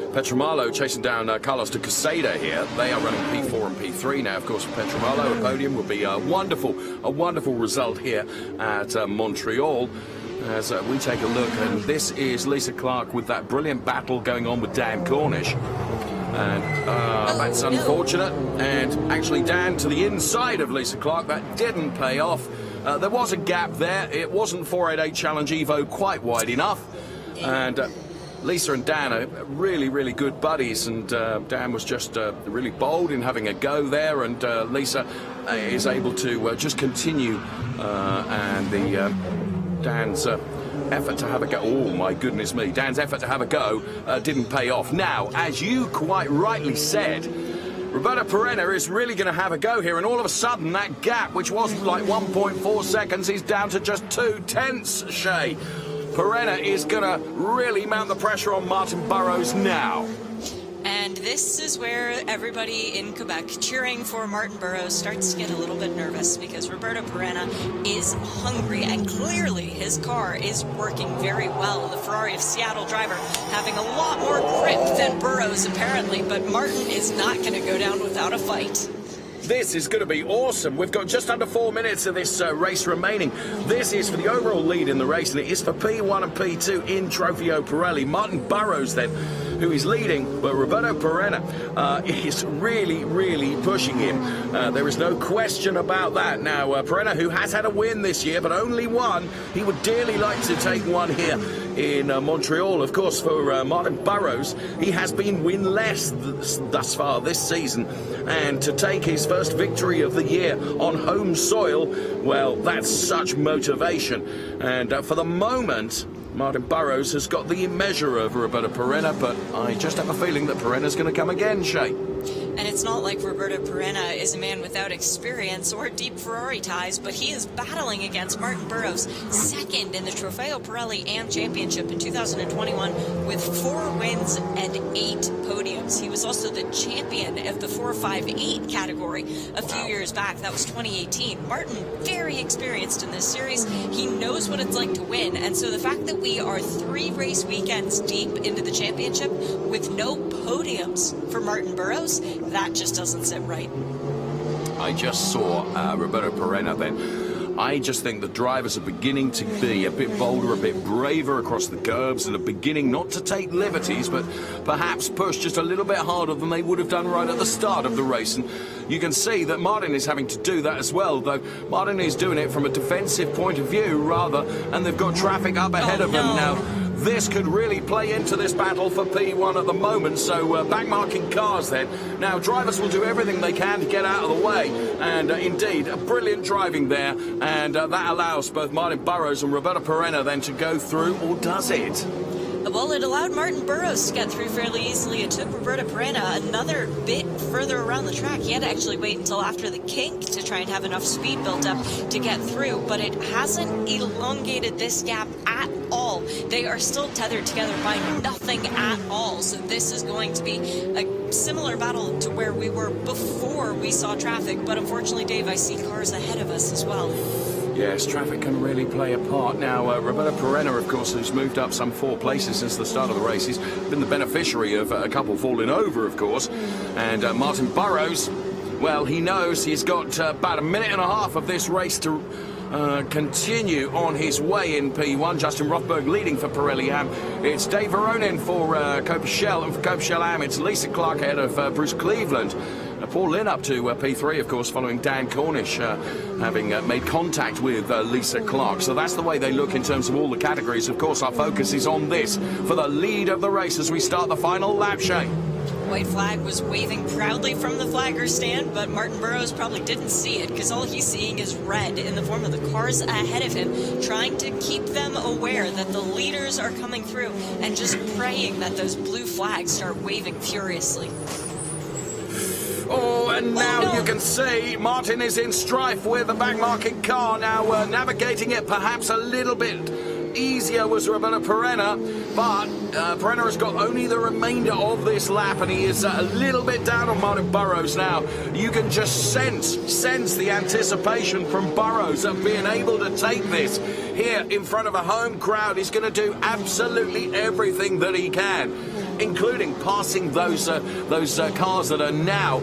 Petromalo chasing down Carlos de Quesada here. They are running P4 and P3 now. Of course, for Petromalo, a podium would be a wonderful result here at Montreal. As we take a look, and this is Lisa Clark with that brilliant battle going on with Dan Cornish. And that's unfortunate. And actually, Dan to the inside of Lisa Clark. That didn't pay off. There was a gap there. It wasn't 488 Challenge Evo quite wide enough. And Lisa and Dan are really, really good buddies, and Dan was just really bold in having a go there, and Lisa is able to just continue, and Dan's effort to have a go, oh my goodness me, Dan's effort to have a go didn't pay off. Now, as you quite rightly said, Roberto Perena is really going to have a go here, and all of a sudden that gap, which was like 1.4 seconds, is down to just 0.2, Shay. Perena is going to really mount the pressure on Martin Burrows now. And this is where everybody in Quebec cheering for Martin Burrows starts to get a little bit nervous, because Roberto Perena is hungry, and clearly his car is working very well. The Ferrari of Seattle driver having a lot more grip than Burrows apparently, but Martin is not going to go down without a fight. This is going to be awesome. We've got just under 4 minutes of this race remaining. This is for the overall lead in the race, and it is for P1 and P2 in Trofeo Pirelli. Martin Burrows, then, who is leading, but Roberto Perena is really, really pushing him. There is no question about that. Now, Perena, who has had a win this year, but only one, he would dearly like to take one here in Montreal. Of course, for Martin Burrows, he has been winless thus far this season, and to take his first victory of the year on home soil, well, that's such motivation. And for the moment, Martin Burrows has got the measure of Roberto Perena, but I just have a feeling that Perena's going to come again, Shay. And it's not like Roberto Perena is a man without experience or deep Ferrari ties, but he is battling against Martin Burrows, 2nd in the Trofeo Pirelli Am Championship in 2021 with 4 wins and 8 podiums. He was also the champion of the 458 category a few years back. That was 2018. Martin, very experienced in this series. He knows what it's like to win, and so the fact that we are 3 race weekends deep into the championship with no podiums for Martin Burrows, that just doesn't sit right. I just saw Roberto Perena then. I just think the drivers are beginning to be a bit bolder, a bit braver across the curbs, and are beginning not to take liberties, but perhaps push just a little bit harder than they would have done right at the start of the race. And you can see that Martin is having to do that as well, though Martin is doing it from a defensive point of view rather, and they've got traffic up ahead of them now. this could really play into this battle for P1 at the moment. So back-marking cars then. Now, drivers will do everything they can to get out of the way. And indeed, brilliant driving there. And that allows both Martin Burrows and Roberto Perena then to go through, or does it? Well, it allowed Martin Burrows to get through fairly easily. It took Roberto Perena another bit further around the track. He had to actually wait until after the kink to try and have enough speed built up to get through, but it hasn't elongated this gap at all. They are still tethered together by nothing at all, so this is going to be a similar battle to where we were before we saw traffic, but unfortunately, Dave, I see cars ahead of us as well. Yes, traffic can really play a part. Now, Roberto Perena, of course, who's moved up some 4 places since the start of the race. He's been the beneficiary of a couple falling over, of course. And Martin Burrows, well, he knows he's got about a minute and a half of this race to continue on his way in P1. Justin Rothberg leading for Pirelli Am. It's Dave Veronin for Copichel, and for Copichel Am, it's Lisa Clark ahead of Bruce Cleveland. Paul Lynn up to P3, of course, following Dan Cornish having made contact with Lisa Clark. So that's the way they look in terms of all the categories. Of course, our focus is on this for the lead of the race as we start the final lap, Shane. White flag was waving proudly from the flagger stand, but Martin Burrows probably didn't see it because all he's seeing is red in the form of the cars ahead of him, trying to keep them aware that the leaders are coming through and just praying that those blue flags start waving furiously. Oh, and now you can see Martin is in strife with the back-marking car. Now navigating it perhaps a little bit easier was Roberto Perena, but Perena has got only the remainder of this lap, and he is a little bit down on Martin Burrows now. You can just sense the anticipation from Burrows of being able to take this here in front of a home crowd. He's going to do absolutely everything that he can, including passing those cars that are now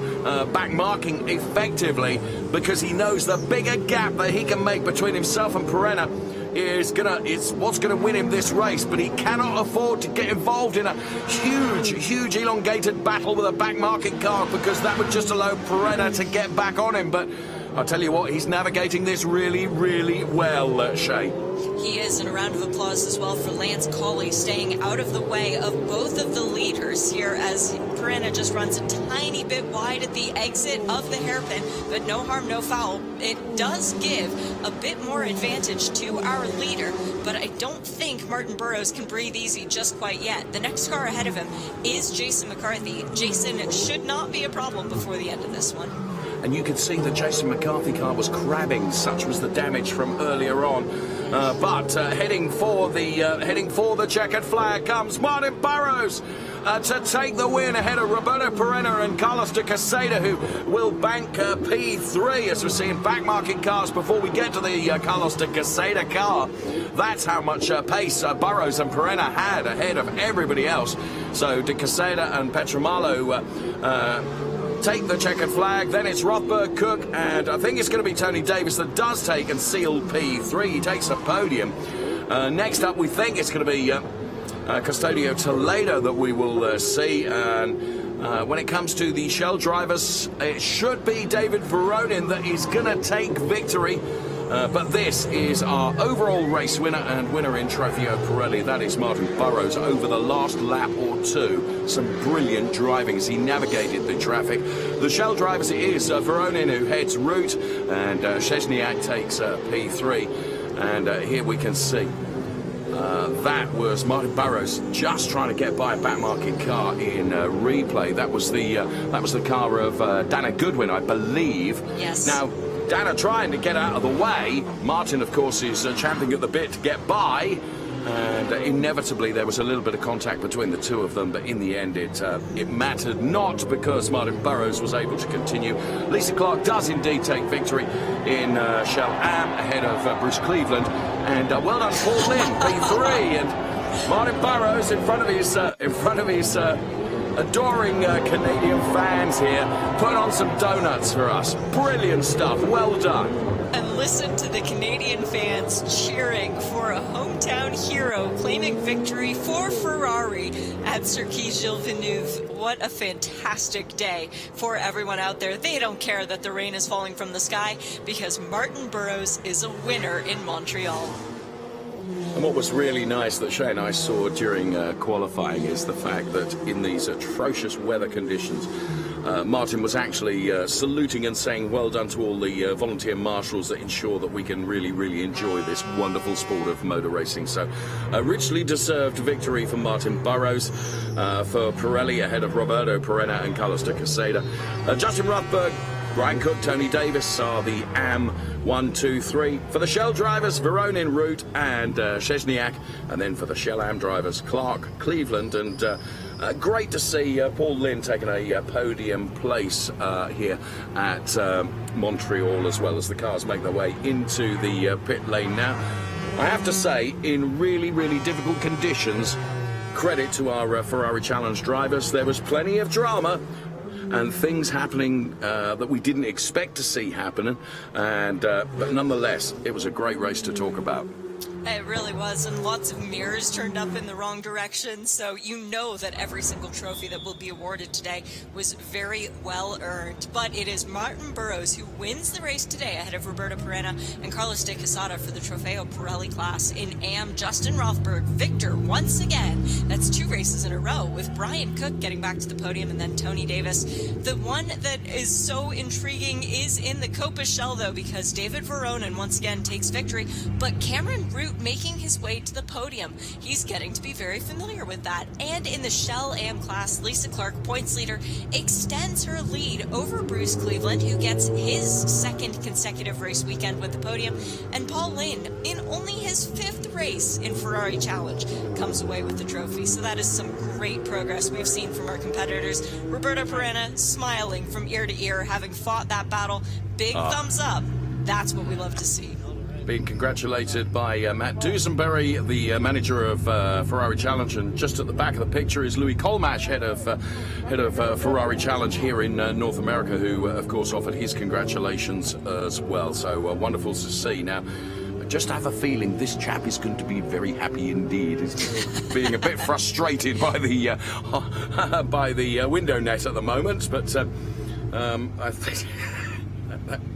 back-marking effectively, because he knows the bigger gap that he can make between himself and Perena is what's going to win him this race. But he cannot afford to get involved in a huge elongated battle with a back-marking car, because that would just allow Perena to get back on him. But I'll tell you what, he's navigating this really well, Shay. He is, and a round of applause as well for Lance Colley staying out of the way of both of the leaders here as Perena just runs a tiny bit wide at the exit of the hairpin, but no harm, no foul. It does give a bit more advantage to our leader, but I don't think Martin Burrows can breathe easy just quite yet. The next car ahead of him is Jason McCarthy. Jason should not be a problem before the end of this one. And you could see the Jason McCarthy car was crabbing. Such was the damage from earlier on. But heading for the checkered flag comes Martin Burrows to take the win ahead of Roberto Perena and Carlos de Quesada, who will bank P3 as we're seeing back-marking cars before we get to the Carlos de Quesada car. That's how much pace Burrows and Perena had ahead of everybody else. So de Quesada and Petromalo take the checkered flag. Then it's Rothberg, Cook, and I think it's going to be Tony Davis that does take and seal P3. He takes a podium. Next up, we think it's going to be Custodio Toledo that we will see. And when it comes to the Shell drivers, it should be David Veronin that is going to take victory. But this is our overall race winner and winner in Trofeo Pirelli. That is Martin Burrows over the last lap or two. Some brilliant driving as he navigated the traffic. The Shell drivers, it is Veronin who heads route, and Szczesniak takes P3. And here we can see that was Martin Burrows just trying to get by a back-marking car in replay. That was the car of Dana Goodwin, I believe. Yes. Now, Dana trying to get out of the way. Martin, of course, is champing at the bit to get by. And inevitably there was a little bit of contact between the two of them, but in the end it mattered not, because Martin Burrows was able to continue. Lisa Clark does indeed take victory in Shell Am ahead of Bruce Cleveland. And well done, Paul Lynn, P3. And Martin Burrows in front of his adoring Canadian fans here, put on some donuts for us. Brilliant stuff. Well done. And listen to the Canadian fans cheering for a hometown hero claiming victory for Ferrari at Circuit Gilles Villeneuve. What a fantastic day for everyone out there. They don't care that the rain is falling from the sky, because Martin Burrows is a winner in Montreal. And what was really nice that Shay and I saw during qualifying is the fact that in these atrocious weather conditions, Martin was actually saluting and saying well done to all the volunteer marshals that ensure that we can really, really enjoy this wonderful sport of motor racing. So a richly deserved victory for Martin Burrows, for Pirelli ahead of Roberto Perena and Carlos de Quesada. Justin Rothberg, Brian Cook, Tony Davis are the AM 1, 2, 3. For the Shell drivers, Verone en route and Szczesniak. And then for the Shell AM drivers, Clark, Cleveland. And great to see Paul Lynn taking a podium place here at Montreal, as well as the cars make their way into the pit lane now. I have to say, in really, really difficult conditions, credit to our Ferrari Challenge drivers. There was plenty of drama and things happening that we didn't expect to see happening, and but nonetheless, it was a great race to talk about. It really was, and lots of mirrors turned up in the wrong direction, so you know that every single trophy that will be awarded today was very well earned. But it is Martin Burrows who wins the race today ahead of Roberto Perena and Carlos de Quesada for the Trofeo Pirelli class. In AM, Justin Rothberg, victor once again. That's 2 races in a row, with Brian Cook getting back to the podium and then Tony Davis. The one that is so intriguing is in the Copa Shell, though, because David Veronen once again takes victory, but Cameron Root making his way to the podium. He's getting to be very familiar with that. And in the Shell AM class, Lisa Clark, points leader, extends her lead over Bruce Cleveland, who gets his 2nd consecutive race weekend with the podium. And Paul Lynn, in only his 5th race in Ferrari Challenge, comes away with the trophy. So that is some great progress we've seen from our competitors. Roberto Perena smiling from ear to ear, having fought that battle. Big thumbs up. That's what we love to see. Being congratulated by Matt Dusenberry, the manager of Ferrari Challenge, and just at the back of the picture is Louis Colmash, head of Ferrari Challenge here in North America, who of course offered his congratulations as well. So wonderful to see. Now, I just have a feeling this chap is going to be very happy indeed. He's being a bit frustrated by the window net at the moment, but I think.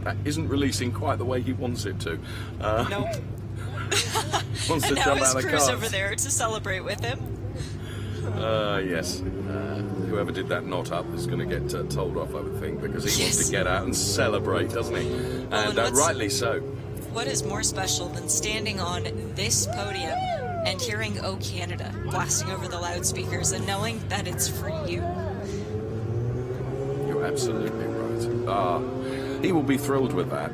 That isn't releasing quite the way he wants it to. Nope. Wants to And now jump his out of the crew's car. over there to celebrate with him. Yes. Whoever did that knot up is going to get told off, I would think, because he wants Yes. to get out and celebrate, doesn't he? And rightly so. What is more special than standing on this podium and hearing "Oh Canada" blasting over the loudspeakers and knowing that it's for you? You're absolutely right. He will be thrilled with that.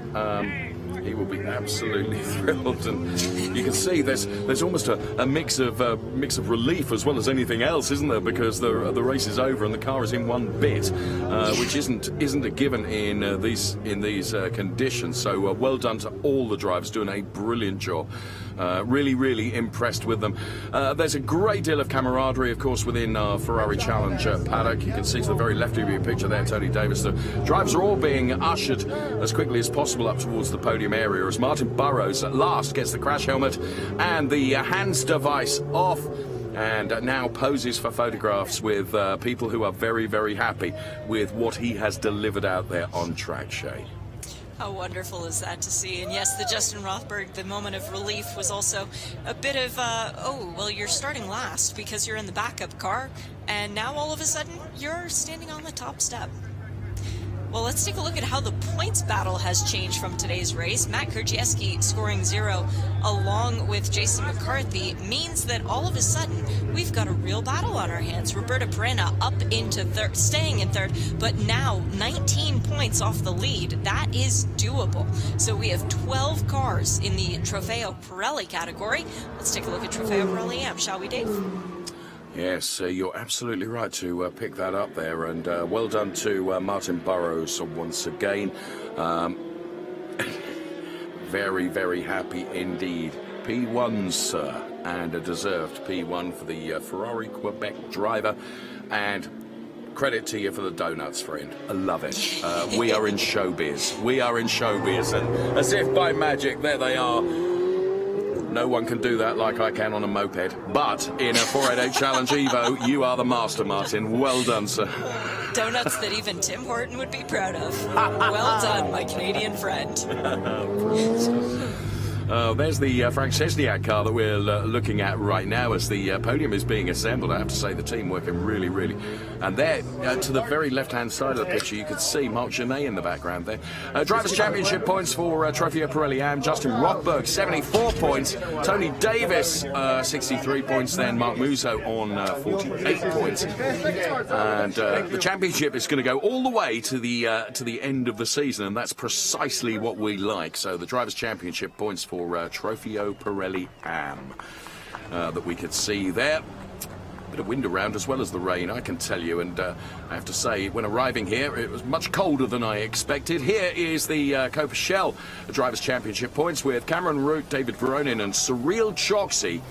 He will be absolutely thrilled, and you can see there's almost a mix of relief as well as anything else, isn't there? Because the race is over and the car is in one bit, which isn't a given in these conditions. So well done to all the drivers, doing a brilliant job. Really, really impressed with them. There's a great deal of camaraderie, of course, within our Ferrari Challenge paddock. You can see to the very left of your picture there, Tony Davis. The drivers are all being ushered as quickly as possible up towards the podium area as Martin Burrows at last gets the crash helmet and the hands device off, and now poses for photographs with people who are very, very happy with what he has delivered out there on track, Shay. How wonderful is that to see? And yes, the Justin Rothberg, the moment of relief was also a bit of, oh, well, you're starting last because you're in the backup car, and now all of a sudden you're standing on the top step. Well, let's take a look at how the points battle has changed from today's race. Matt Krajewski scoring 0 along with Jason McCarthy means that all of a sudden we've got a real battle on our hands. Roberto Perena up into third, staying in third, but now 19 points off the lead. That is doable. So we have 12 cars in the Trofeo Pirelli category. Let's take a look at Trofeo Pirelli AM, shall we, Dave? Yes, you're absolutely right to pick that up there, and well done to Martin Burrows once again. Very, very happy indeed. P1, sir, and a deserved P1 for the Ferrari Quebec driver, and credit to you for the donuts, friend. I love it. We are in showbiz. We are in showbiz, and as if by magic, there they are. No one can do that like I can on a moped. But in a 488 Challenge Evo, you are the master, Martin. Well done, sir. Donuts that even Tim Horton would be proud of. Well done, my Canadian friend. There's the Frank Szczesniak car that we're looking at right now as the podium is being assembled. I have to say the team working really, really. And there, to the very left-hand side of the picture, you can see Marc Genet in the background there. Drivers' Championship points for Trofeo Pirelli Am. Justin Rothberg, 74 points. Tony Davis, 63 points. Then Mark Musso on 48 points. And the championship is going to go all the way to the end of the season, and that's precisely what we like. So the Drivers' Championship points for Trofeo Pirelli Am that we could see there. Bit of wind around as well as the rain, I can tell you, and I have to say, when arriving here, it was much colder than I expected. Here is the Copa Shell Drivers' Championship points with Cameron Root, David Veronin and Cyril Choksi.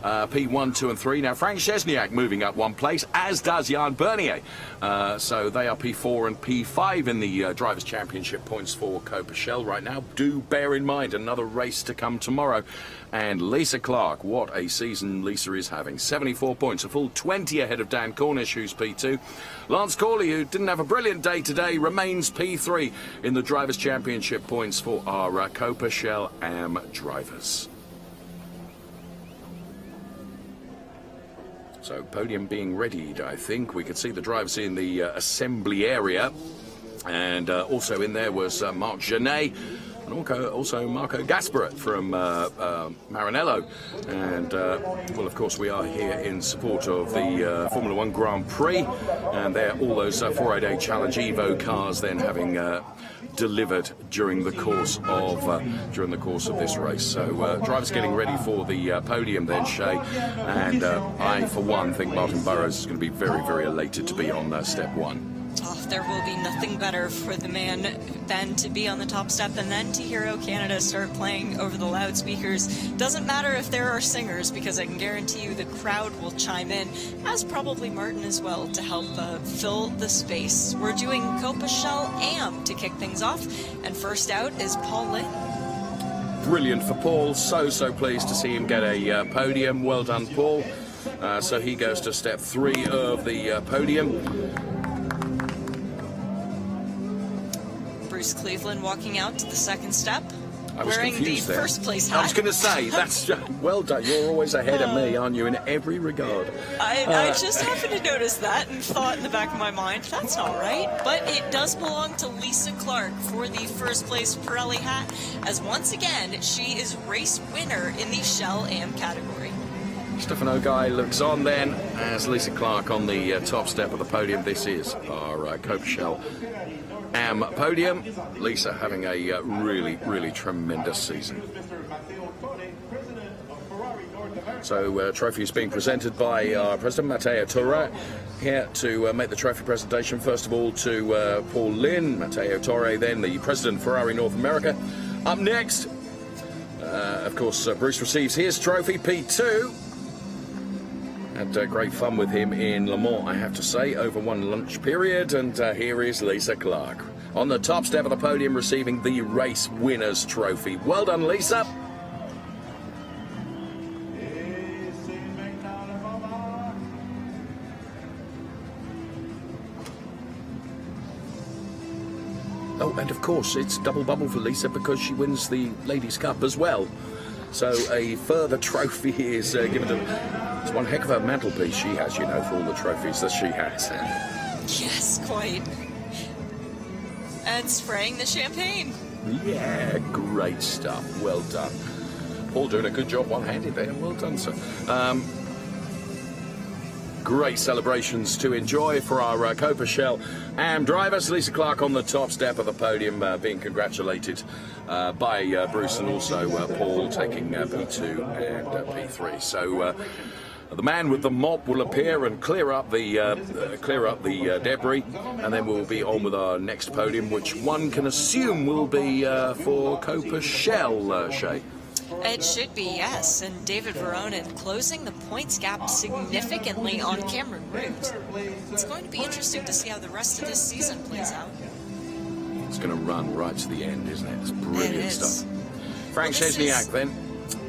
P1, 2 and 3. Now Frank Szczesniak moving up one place, as does Jan Bernier. So they are P4 and P5 in the Drivers' Championship points for Copa Shell right now. Do bear in mind another race to come tomorrow. And Lisa Clark, what a season Lisa is having. 74 points, a full 20 ahead of Dan Cornish, who's P2. Lance Corley, who didn't have a brilliant day today, remains P3 in the Drivers' Championship points for our Copa Shell Am drivers. So podium being readied, I think. We could see the drivers in the assembly area. And also in there was Marc Genet and also Marco Gasparet from Maranello. And, well, of course, we are here in support of the Formula One Grand Prix. And there are all those 488 Challenge Evo cars then having delivered during the course of this race. So drivers getting ready for the podium then, Shay, and I for one think Martin Burrows is going to be very, very elated to be on step one. Oh, there will be nothing better for the man than to be on the top step and then to hear O Canada start playing over the loudspeakers. Doesn't matter if there are singers, because I can guarantee you the crowd will chime in, as probably Martin as well, to help fill the space. We're doing Copa Shell Am to kick things off, and first out is Paul Lynn. Brilliant for Paul. So pleased to see him get a podium. Well done, Paul. So he goes to step 3 of the podium. Bruce Cleveland walking out to the second step, wearing the first place hat. I was going to say, that's well done. You're always ahead of me, aren't you, in every regard? I just happened to notice that and thought in the back of my mind, that's not right. But it does belong to Lisa Clark for the first place Pirelli hat, as once again, she is race winner in the Shell Am category. Stefan O'Guy looks on then as Lisa Clark on the top step of the podium. This is our Copa Shell Am podium. Lisa having a really tremendous season. So trophy is being presented by our president Matteo Torre. Here to make the trophy presentation first of all to Paul Lynn, Matteo Torre, then the president of Ferrari North America. Up next, of course, Bruce receives his trophy, P2. Had great fun with him in Le Mans, I have to say, over one lunch period. And here is Lisa Clark on the top step of the podium receiving the race winner's trophy. Well done, Lisa. Oh, and of course, it's double bubble for Lisa because she wins the Ladies' Cup as well. So a further trophy is given to... It's one heck of a mantelpiece she has, you know, for all the trophies that she has. Yes, quite. And spraying the champagne. Yeah, great stuff. Well done. Paul doing a good job one-handed there. Well done, sir. Great celebrations to enjoy for our Copa Shell Am drivers. Lisa Clark on the top step of the podium being congratulated by Bruce, and also Paul taking P2 and P3. So the man with the mop will appear and clear up the debris, and then we'll be on with our next podium, which one can assume will be for Copa Shell, Shay. It should be, yes. And David Veronin closing the points gap significantly on Cameron Root. It's going to be interesting to see how the rest of this season plays out. It's going to run right to the end, isn't it? It's brilliant stuff. Frank Szczesniak, then.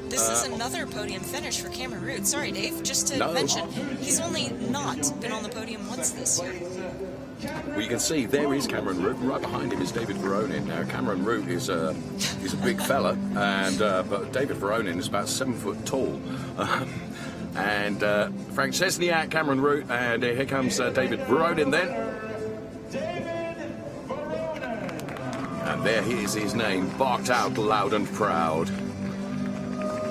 This is another podium finish for Cameron Root. Sorry, Dave, just to mention, he's only not been on the podium once this year. Well, you can see there is Cameron Root. Right behind him is David Veronin. Now, Cameron Root is a big fella, and but David Veronin is about 7 foot tall. And Frank Szczesniak, Cameron Root, and here comes David Veronin then. And there he is, his name barked out loud and proud.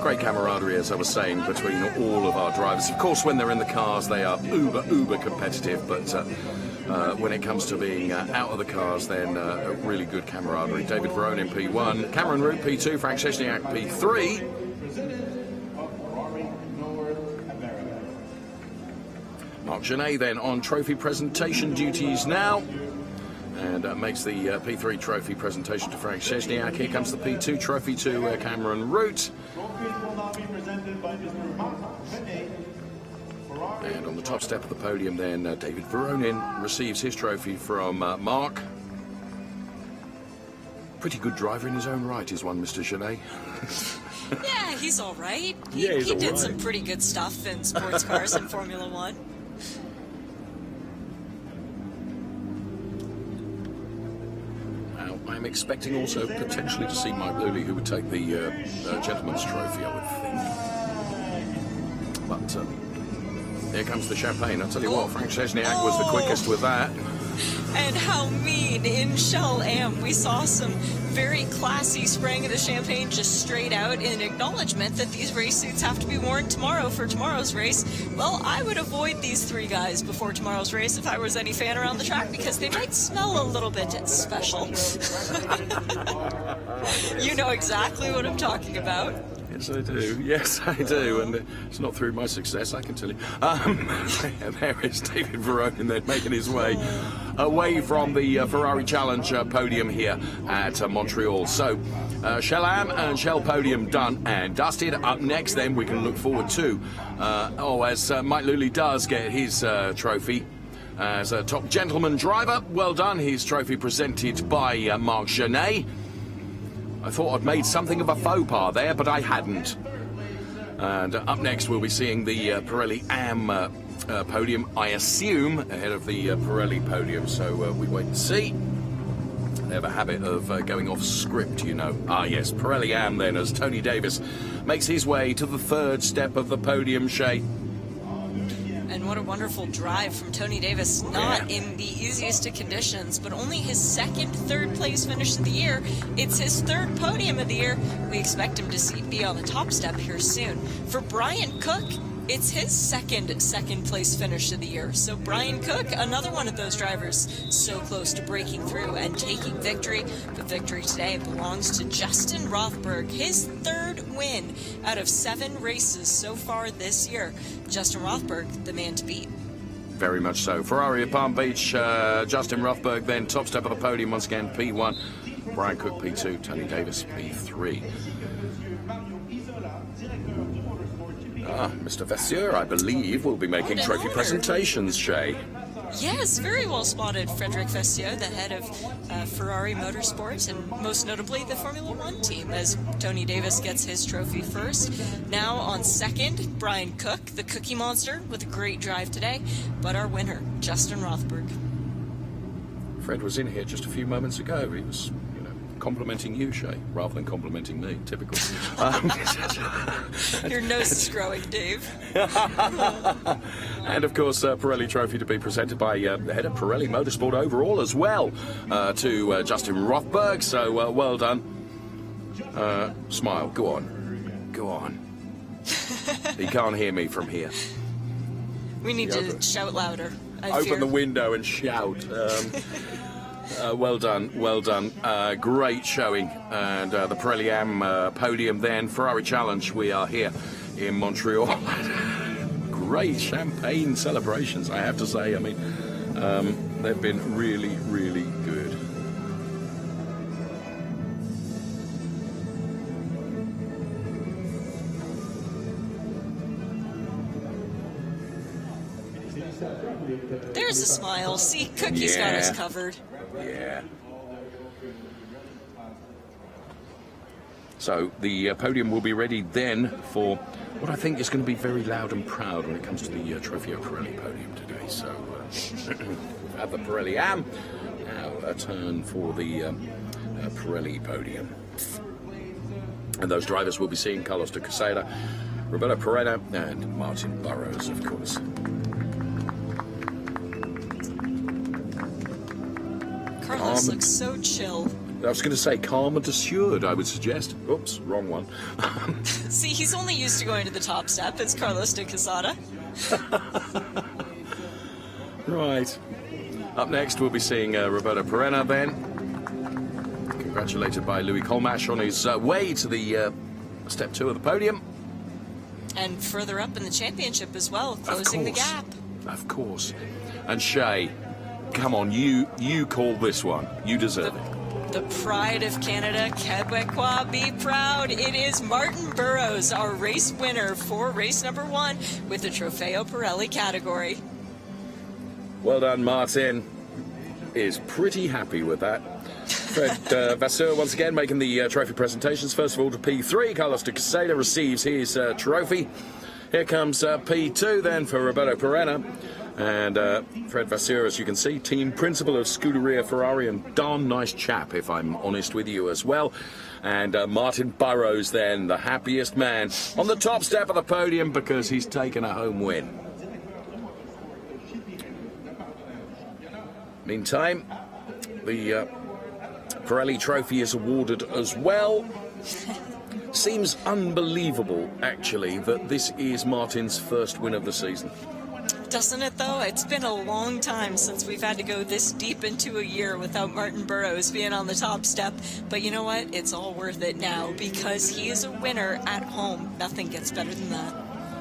Great camaraderie, as I was saying, between all of our drivers. Of course, when they're in the cars, they are uber competitive, but when it comes to being out of the cars, then really good camaraderie. David Veronin P1, Cameron Root P2, Frank Szczesniak P3. Marc Genet then on trophy presentation duties now, and makes the P3 trophy presentation to Frank Szczesniak. Here comes the P2 trophy to Cameron Root. And on the top step of the podium then, David Veronin receives his trophy from Marc. Pretty good driver in his own right is one, Mr. Genet. Yeah, he's all right. Yeah, he's he all did right. some pretty good stuff in sports cars in Formula One. Now, I'm expecting also potentially to see Mike Luley, who would take the gentleman's trophy, I would think. But here comes the champagne. I'll tell you what, Frank Szczesniak was the quickest with that. And how mean in Shell Am. We saw some very classy spraying of the champagne just straight out in acknowledgement that these race suits have to be worn tomorrow for tomorrow's race. Well, I would avoid these three guys before tomorrow's race if I was any fan around the track, because they might smell a little bit special. You know exactly what I'm talking about. Yes, I do. Yes, I do. And it's not through my success, I can tell you. There is David Veronin then making his way away from the Ferrari Challenge podium here at Montreal. So, Shell Am and Shell podium done and dusted. Up next, then, we can look forward to, as Mike Luley does get his trophy as a top gentleman driver. Well done. His trophy presented by Marc Genet. I thought I'd made something of a faux pas there, but I hadn't. And up next, we'll be seeing the Pirelli Am podium, I assume, ahead of the Pirelli podium. So we wait and see. They have a habit of going off script, you know. Ah, yes, Pirelli Am then, as Tony Davis makes his way to the third step of the podium, Shay. And what a wonderful drive from Tony Davis, not in the easiest of conditions, but only his second third place finish of the year. It's his third podium of the year. We expect him to be on the top step here soon. For Brian Cook, it's his second place finish of the year. So Brian Cook, another one of those drivers, so close to breaking through and taking victory. But victory today belongs to Justin Rothberg, his third win out of 7 races so far this year. Justin Rothberg, the man to beat. Very much so. Ferrari at Palm Beach, Justin Rothberg then top step of the podium once again, P1. Brian Cook P2, Tony Davis P3. Mr. Vasseur, I believe, will be making trophy presentations, Shay. Yes, very well spotted, Frederic Vasseur, the head of Ferrari Motorsports, and most notably the Formula One team, as Tony Davis gets his trophy first. Now on second, Brian Cook, the Cookie Monster, with a great drive today, but our winner, Justin Rothberg. Fred was in here just a few moments ago. He was, complimenting you, Shay, rather than complimenting me. Typical. Your nose is growing, Dave. And of course, Pirelli trophy to be presented by the head of Pirelli Motorsport overall as well to Justin Rothberg. So well done. Smile. Go on. Go on. He can't hear me from here. We need to shout louder. Open the window and shout. Well done, well done. Great showing. And the Pirelli Am podium then. Ferrari Challenge, we are here in Montreal. Great champagne celebrations, I have to say. I mean, they've been really, really good. There's a smile. See, Cookie's got us covered. Yeah. So the podium will be ready then for what I think is going to be very loud and proud when it comes to the Trofeo Pirelli podium today. So we've had the Pirelli Am. Now a turn for the Pirelli podium. And those drivers will be seeing Carlos de Quesada, Roberto Perena and Martin Burrows, of course. Carlos looks so chill. I was going to say calm and assured, I would suggest. Oops, wrong one. See, he's only used to going to the top step. It's Carlos de Quesada. Right. Up next, we'll be seeing Roberto Perena then. Congratulated by Louis Colmash on his way to the step 2 of the podium. And further up in the championship as well, closing the gap. Of course. And Shay, come on, you call this one. You deserve it. The pride of Canada, Quebecois, be proud. It is Martin Burrows, our race winner for race number 1 with the Trofeo Pirelli category. Well done, Martin. Is pretty happy with that. Fred Vasseur once again making the trophy presentations. First of all to P3, Carlos de Quesada receives his trophy. Here comes P2 then for Roberto Perena. And Fred Vasseur, as you can see, team principal of Scuderia Ferrari, and darn nice chap, if I'm honest with you as well. And Martin Burrows then, the happiest man, on the top step of the podium because he's taken a home win. Meantime, the Pirelli trophy is awarded as well. Seems unbelievable, actually, that this is Martin's first win of the season. Doesn't it, though? It's been a long time since we've had to go this deep into a year without Martin Burrows being on the top step. But you know what? It's all worth it now because he is a winner at home. Nothing gets better than that.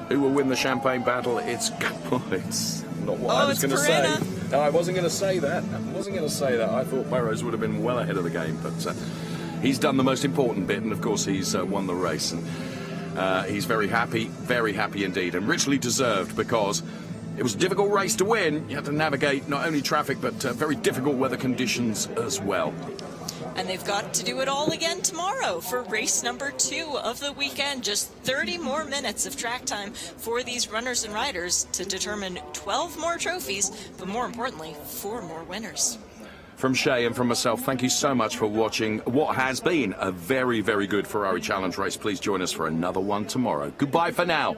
Who will win the champagne battle? It's not what I was going to say. No, I wasn't going to say that. I thought Burrows would have been well ahead of the game, but he's done the most important bit, and of course he's won the race. And he's very happy indeed, and richly deserved because it was a difficult race to win. You had to navigate not only traffic, but very difficult weather conditions as well. And they've got to do it all again tomorrow for race number 2 of the weekend. Just 30 more minutes of track time for these runners and riders to determine 12 more trophies, but more importantly, 4 more winners. From Shay and from myself, thank you so much for watching what has been a very, very good Ferrari Challenge race. Please join us for another one tomorrow. Goodbye for now.